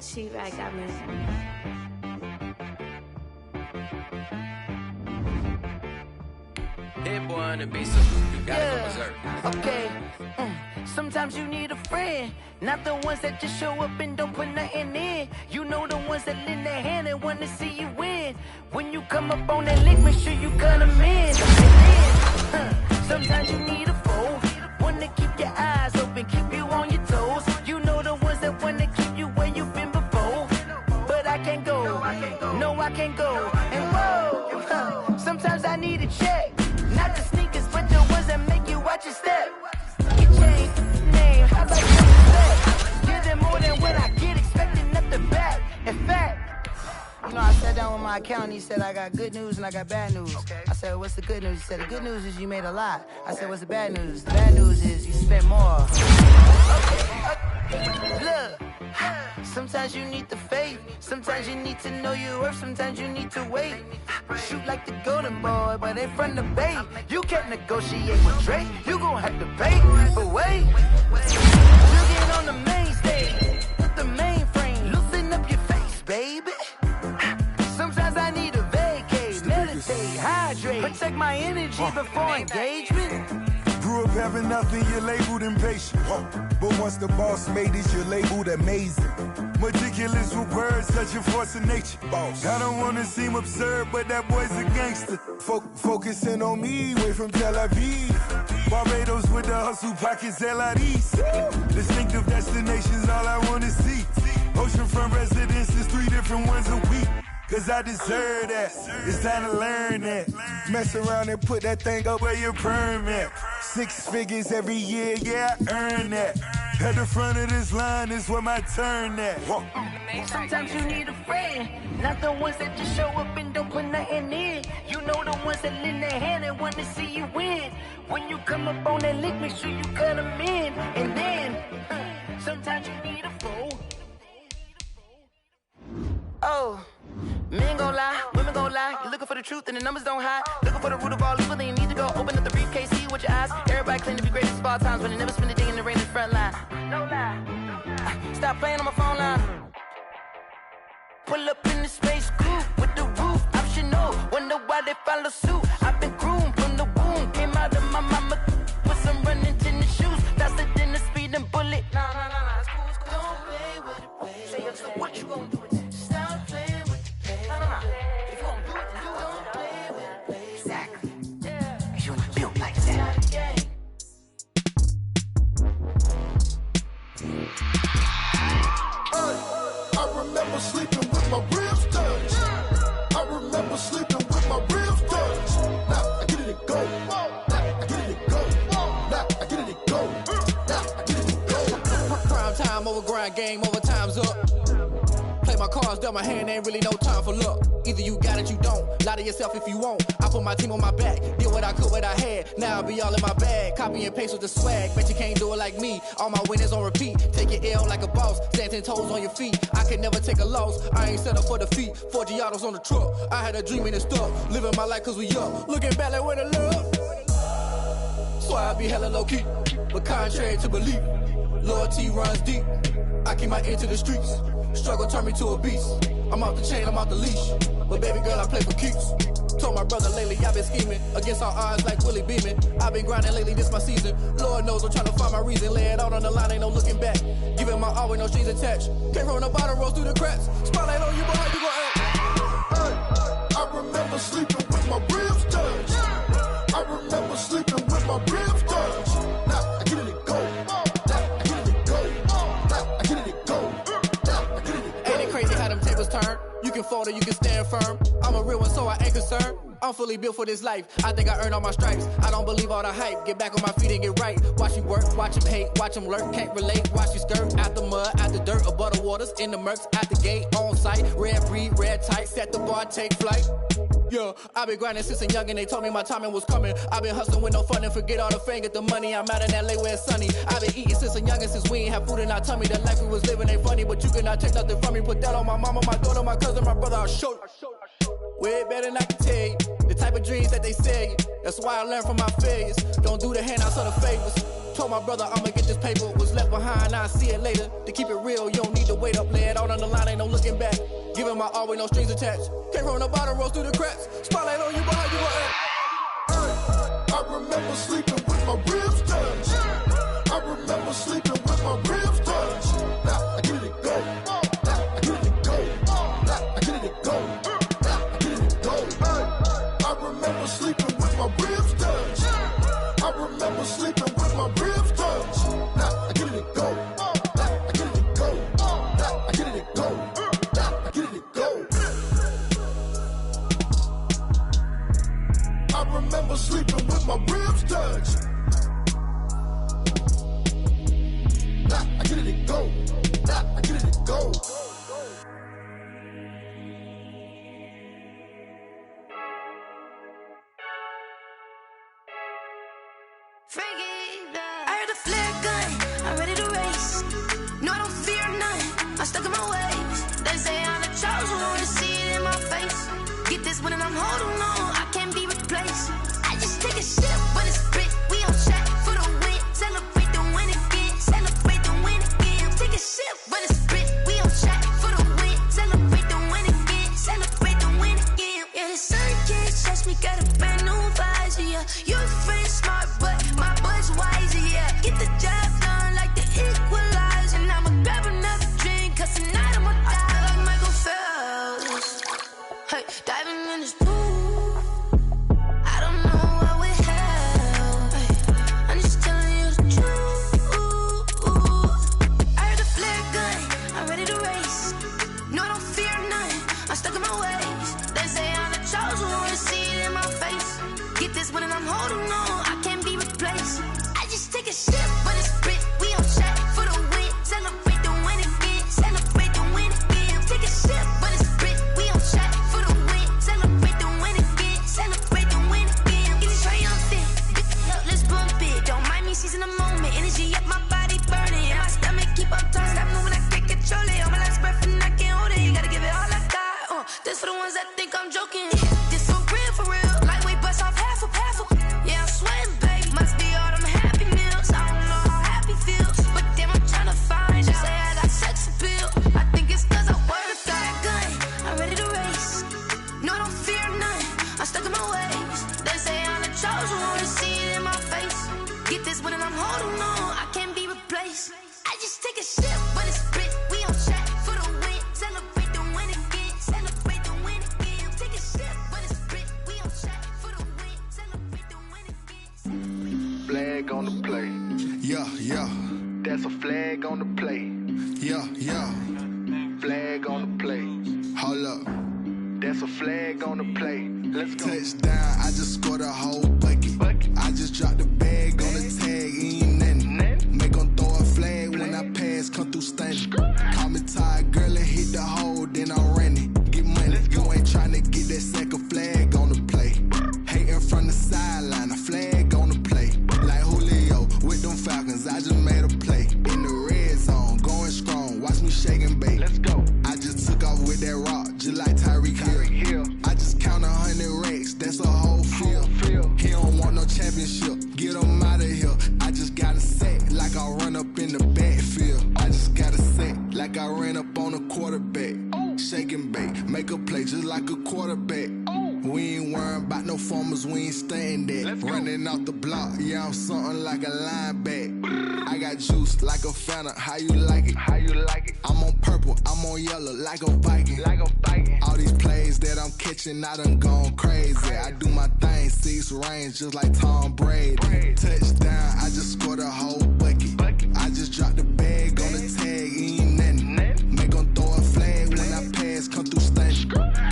She-Rag got me. Hit boy on the beat, so you gotta go berserk. Okay. Sometimes you need a friend, not the ones that just show up and don't put nothing in. You know the ones that lend their hand and want to see you win. When you come up on that lick, make sure you cut them in. Sometimes you need a foe, one to keep your eyes open, keep you on your toes. You know the ones that want to keep you where you've been before. But I can't go, no I can't go. And whoa, sometimes I need a check. Not the sneakers, but the ones that make you watch your step. You change name, how about you respect? Give them more than what I get, expecting nothing back. In fact, you know, I sat down with my accountant, he said I got good news and I got bad news. I said, what's the good news? He said, the good news is you made a lot. I said, what's the bad news? The bad news is you spent more. Okay. Look, sometimes you need the faith, sometimes you need to know your worth, sometimes you need to wait. Shoot like the golden boy, but they from the bay. You can't negotiate with Drake, you gon' have to pay. But wait, you get on the main stage with the mainframe, loosen up your face, baby. Sometimes I need a vacate, meditate, hydrate, protect my energy before engagement. Grew up having nothing, you're labeled impatient. But once the boss made it, you're labeled amazing. Meticulous with words, such a force of nature. I don't wanna seem absurd, but that boy's a gangster. Focusing on me, way from Tel Aviv. Barbados with the hustle pockets, LIDs. Distinctive destinations, all I wanna see. Oceanfront residences, 3 different ones a week. Cause I deserve that, it's time to learn that. Mess around and put that thing up where your permit. 6 figures every year, yeah, I earn that. At the front of this line is where my turn at. Sometimes you need a friend, not the ones that just show up and don't put nothing in. You know the ones that lend their hand and want to see you win. When you come up on that lick, make sure you cut them in. And then, sometimes you need a foe. Oh. Men gon' lie, women gon' lie. You're looking for the truth and the numbers don't hide. Looking for the root of all evil, then you need to go open up the briefcase, see with your eyes. Everybody claim to be great at all times, but they never spend a day in the rain in the front line. No lie. Stop playing on my phone line. Pull up in the space coupe with the roof optional. Wonder why they follow suit. I've been groomed from the womb, came out of my mama with some running tennis shoes, faster than the speeding bullet. Nah, it's cool, it's cool. Don't play with it, baby. Say so what you gon' do with it? Stop playing. If you gon' do it, then don't play with it, baby. Exactly. Yeah. Cause you ain't built like that. I remember sleeping with my ribs touched. I remember sleeping with my ribs touched. Now I get it and go. Now I get it and go. Now I get it and go. Now I get it and go. Prime time over grind game, over time's up. Play my cards, dealt my hand, ain't really no time for luck. Either you got it, you don't. Lie to yourself if you won't. I put my team on my back, did what I could, what I had. Now I'll be all in my bag, copy and paste with the swag. Bet you can't do it like me. All my winners on repeat. Take your L like a boss, stand 10 toes on your feet. I could never take a loss. I ain't set up for defeat. 4 Giottos on the truck. I had a dream and it stuck. Living my life cause we up. Looking back like where the love. So I be hella low key, but contrary to belief, loyalty runs deep. I keep my ear to the streets. Struggle turned me to a beast. I'm off the chain, I'm off the leash. But baby girl, I play for keeps. Told my brother lately, I've been scheming against all odds like Willie Beeman. I've been grinding lately, this my season. Lord knows I'm trying to find my reason. Lay it out on the line, ain't no looking back. Giving my all with no strings attached. Came from the bottom, rose through the cracks. Spotlight on you, but how you gon' act? I remember sleeping with my ribs touched. I remember sleeping with my ribs touched. Now I get it and go. Now I get it and go. Now I get it and go. Now I get it and go. Ain't it crazy how them tables turn? You can fold or you can stand firm. I'm a real one, so I ain't concerned. I'm fully built for this life. I think I earned all my stripes. I don't believe all the hype. Get back on my feet and get right. Watch you work, watch him hate, watch him lurk. Can't relate, watch you skirt. Out the mud, out the dirt, above the waters, in the murks, out the gate, on site. Red breed, red tight, set the bar, take flight. Yeah, I been grinding since a youngin', they told me my timing was coming. I been hustling with no fun and forget all the fame, get the money. I'm out in LA where it's sunny. I been eating since a youngin', since we ain't have food in our tummy. The life we was living ain't funny, but you cannot take nothing from me. Put that on my mama, my daughter, my cousin, my brother, I'll show you. Way better than I can tell you. The type of dreams that they sell you. That's why I learned from my failures. Don't do the handouts or the favors. Told my brother I'ma get this paper, was left behind, I'll see it later. To keep it real, you don't need to wait up, lay it out on the line, ain't no looking back. Giving my all with no strings attached. Came from the bottom, rose through the cracks. Spotlight on you, but how you gon' act? I remember sleeping with my ribs touched. I remember sleeping with my ribs touched. Now I get it go. Now I get it go. Now I get it go. Now I get it go. I remember sleeping with my ribs touched. I remember sleeping with my ribs touched. Now I get it go. Now I get it go. Now I get it go. Now I get it go. I remember sleeping with my ribs touched. Now I get it go. Now I get it go. I heard the flare gun, I'm ready to race. No, I don't fear none, I'm stuck in my ways. They say I'm the chosen one, to see it in my face. Get this one and I'm holding on, I can't be replaced. I just take a sip when it's spit, we on track for the win. Celebrate the win again, celebrate the win again. Take a sip when it's spit, we on track for the win. Celebrate the win again, celebrate the win again. Yeah, the sun can't touch me, got a brand new visor, yeah. You're friend smart, but my boy's wiser, yeah. Get the job done like the equalizer. And I'ma grab another drink, cause tonight I'ma die like Michael Phelps. Hey, diving in this pool, I don't know what would help. Hey, I'm just telling you the truth. I heard the flare gun, I'm ready to race. No, I don't fear none, I'm stuck in my ways. They say I'm the chosen one, to see it in my face. Get this one and I'm holding on, I can't be replaced. I just take a sip when it's spit, we on track for the win. Celebrate the win again, celebrate the win again. Take a sip when it's spit, we on track for the win. Celebrate the win again, celebrate the win again. Get it triumphant, look, let's bump it. Don't mind me seizing the moment, energy up my body burning. And my stomach keep on turning, stop moving, I can't control it. On my last breath and I can't hold it, you gotta give it all I got. This for the ones that think I'm joking. This for real, lightweight bust off half a. Yeah, I'm sweating, baby, must be all them happy meals. I don't know how happy feels, but damn, I'm trying to find out. Say I got sex appeal, I think it's cause I work a gun, I'm ready to race. No, I don't fear none, I'm stuck in my ways. They say I'm the chosen one, to see it in my face. Get this one and I'm holding on, I can't be replaced. I just take a sip when it's spit, we on track for the win. Celebrate the win again, celebrate the win again. Take a sip when it's spit, we on track for the win. Celebrate the win again. Flag on the play. Yeah, yeah, That's a flag on the play. yeah, yeah. Flag on the play. Hold up. That's a flag on the play. Let's go. Touchdown, I just scored a whole bucket. I just dropped the bag on the tag, ain't nothing. Make 'em throw a flag when I pass, come through stunning. Call me tired, girl, and hit the hole, then I'm running. Get money, you ain't tryna get that second flag on the play. Hating from the sideline, a flag on the play. Like Julio with them Falcons, I just made a play. In the red zone, going strong, watch me shake and bake. Let's go. I just took off with that rock, just like Tyreek Hill. I just count 100 racks, that's a whole field. He don't want no championship, get him out of here. I just got a set, like I run up in the backfield. I just got a set, like I ran up on a quarterback. Shake and bake, make a play just like a quarterback. We ain't worrying about no formers, we ain't staying there. Running out the block, yeah, I'm something like a lineback. I got juice like a Fanta, how you like it? How you like it? I'm on purple, I'm on yellow, like a Viking. Like a Viking. All these plays that I'm catching, I done gone crazy. I do my thing, 6 range, just like Tom Brady. Touchdown, I just scored a whole bucket. I just dropped the bag on the tag, ain't nothing. Make 'em throw a flag when I pass, come through stunning.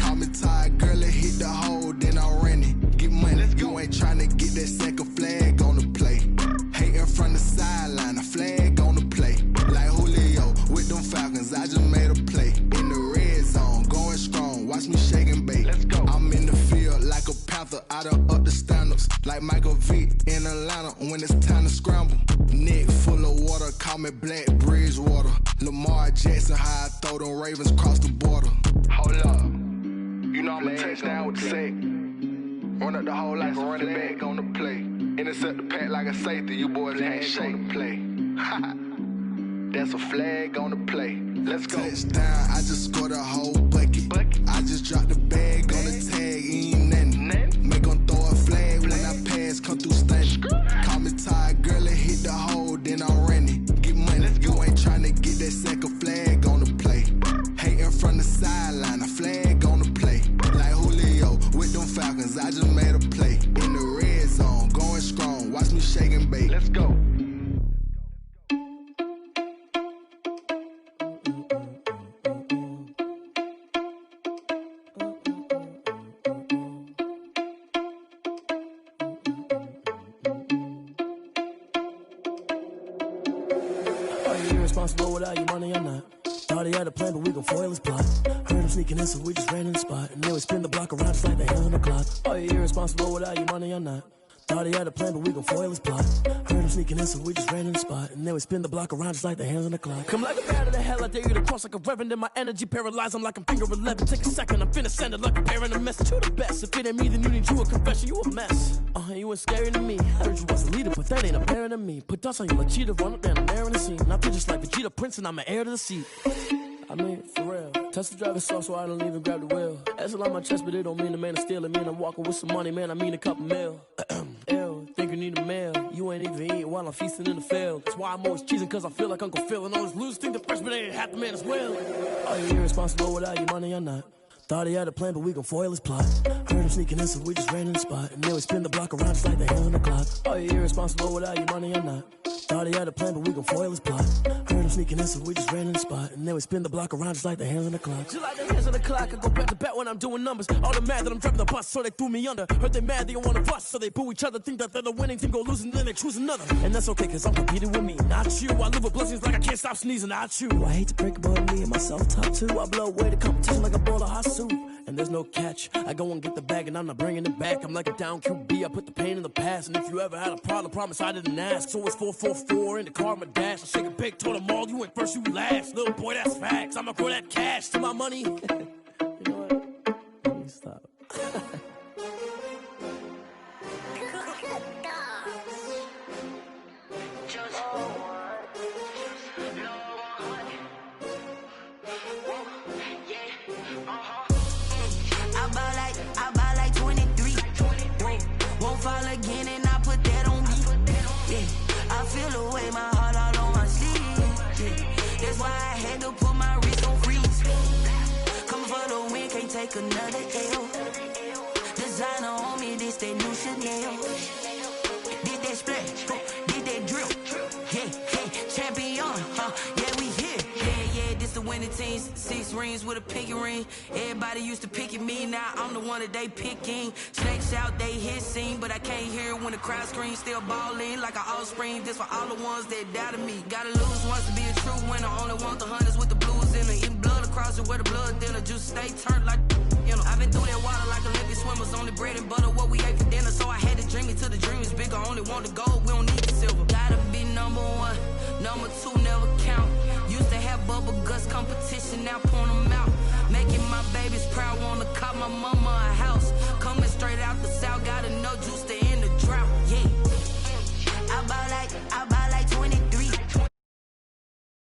Call me tired, girl, and hit the hole, then I'm running. Get money, you ain't tryna get that second flag on the play. Hating from the sideline, a flag on the play. Like Julio with them Falcons, I just made a play. In the red zone, going strong, watch me shake and bake. Let's go. I'm in the field like a Panther, I done up the standards. Like Michael Vick in Atlanta when it's time to scramble. Neck full of water, call me Black Bridgewater. Lamar Jackson, how I throw them Ravens cross the border. Hold up. You know I'm a touchdown with the sack. Run up the hole like a running back on the play. Intercept the pack like a safety, you boys ain't shaking play. That's a flag on the play. Let's go. Touchdown, I just scored a whole bucket. I just dropped the bag on the tag, ain't nothing. Make them throw a flag when I pass, come through stunning. Call me tired, girl, and hit the hole, then I'm running. Get money, you ain't tryna get that second flag on the play. Hating from the sideline, a flag on the play. Like Julio with them Falcons, I just made a play. In the red zone, going strong, watch me shake and bake. Let's go. Irresponsible without your money or not. Thought he had a plan, but we gon' foil his plot. Heard him sneaking in, so we just ran in the spot. And then we spin the block around just like the hands on the clock. Are you irresponsible without your money or not? Thought he had a plan, but we gon' foil his plot. Heard him sneaking in, so we just ran in the spot. And then we spin the block around just like the hands on the clock. Come like a bat of the hell, I dare you to cross like a reverend. And my energy paralyzed, I'm like I'm finger 11. Take a second, I'm finna send it like a parent a message. You the best, if it ain't me, then you need you a confession. You a mess, you ain't scary to me. Heard you was a leader, but that ain't apparent to me. Put dust on you like cheetah, run up down the air in the scene. And I feel just like Vegeta Prince, and I'm an heir to the seat. I mean, for real. Test the driver's soft, so I don't even grab the wheel. That's on my chest, but it don't mean the man is stealing. Man, I'm walking with some money, man, I mean a couple mil. Ew, think you need a meal. You ain't even eating while I'm feasting in the field. That's why I'm always cheesing, cause I feel like Uncle Phil. And all those losers think the freshman ain't half the man as well. Are you irresponsible without your money or not? Thought he had a plan, but we gon' foil his plot. Heard him sneaking in, so we just ran in the spot. And then we spin the block around just like the hands on the clock. Are you irresponsible without your money or not? Thought he had a plan, but we gon' foil his plot. Heard him sneaking in, so we just ran in the spot. And then we spin the block around just like the hands on the clock. Just like the hands on the clock, I go back to back when I'm doing numbers. All the mad that I'm driving the bus, so they threw me under. Heard they mad, they don't wanna bust, so they boo each other. Think that they're the winning team, go losing, then they choose another. And that's okay, cause I'm competing with me, not you. I live with blessings like I can't stop sneezing, not you. I hate to break it, but me and myself top two. I blow away the competition like a bowl of hot soup. And there's no catch. I go and get the bag and I'm not bringing it back. I'm like a down QB, I put the pain in the past. And if you ever had a problem, promise I didn't ask. So it's 444 in the car, my dash. I shake a big, told them all, you went first, you last. Little boy, that's facts. I'ma grow that cash to my money. You know what? Let me stop. I buy like 23. Won't fall again and I put that on me. Yeah, I feel the way my heart all on my sleeve. Yeah, that's why I had to put my wrist on freeze. Come for the win, can't take another L. Designer on me, this that new Chanel. Did that splash, did that drip. Yeah, champion, yeah, we here. Yeah, this the winning team. 6 rings with a pinky ring. Everybody used to pick at me, now I'm the one that they picking. Snakes out, they hit scene, but I can't hear it when the crowd screams. Still ballin' like an offspring. This for all the ones that doubted me. Gotta lose once to be a true winner. Only want the hunters with the blues in it. Eating blood across it where the blood dinner. Just stay turned like, you know. I've been through that water like Olympic swimmers. Only bread and butter, what we ate for dinner. So I had to dream it till the dream is bigger. Only want the gold, we don't need the silver. Gotta be number 1, number 2 never count. Used to have bubble guts competition, now point them out. Making my babies proud, wanna cop my mama a house. Coming straight out the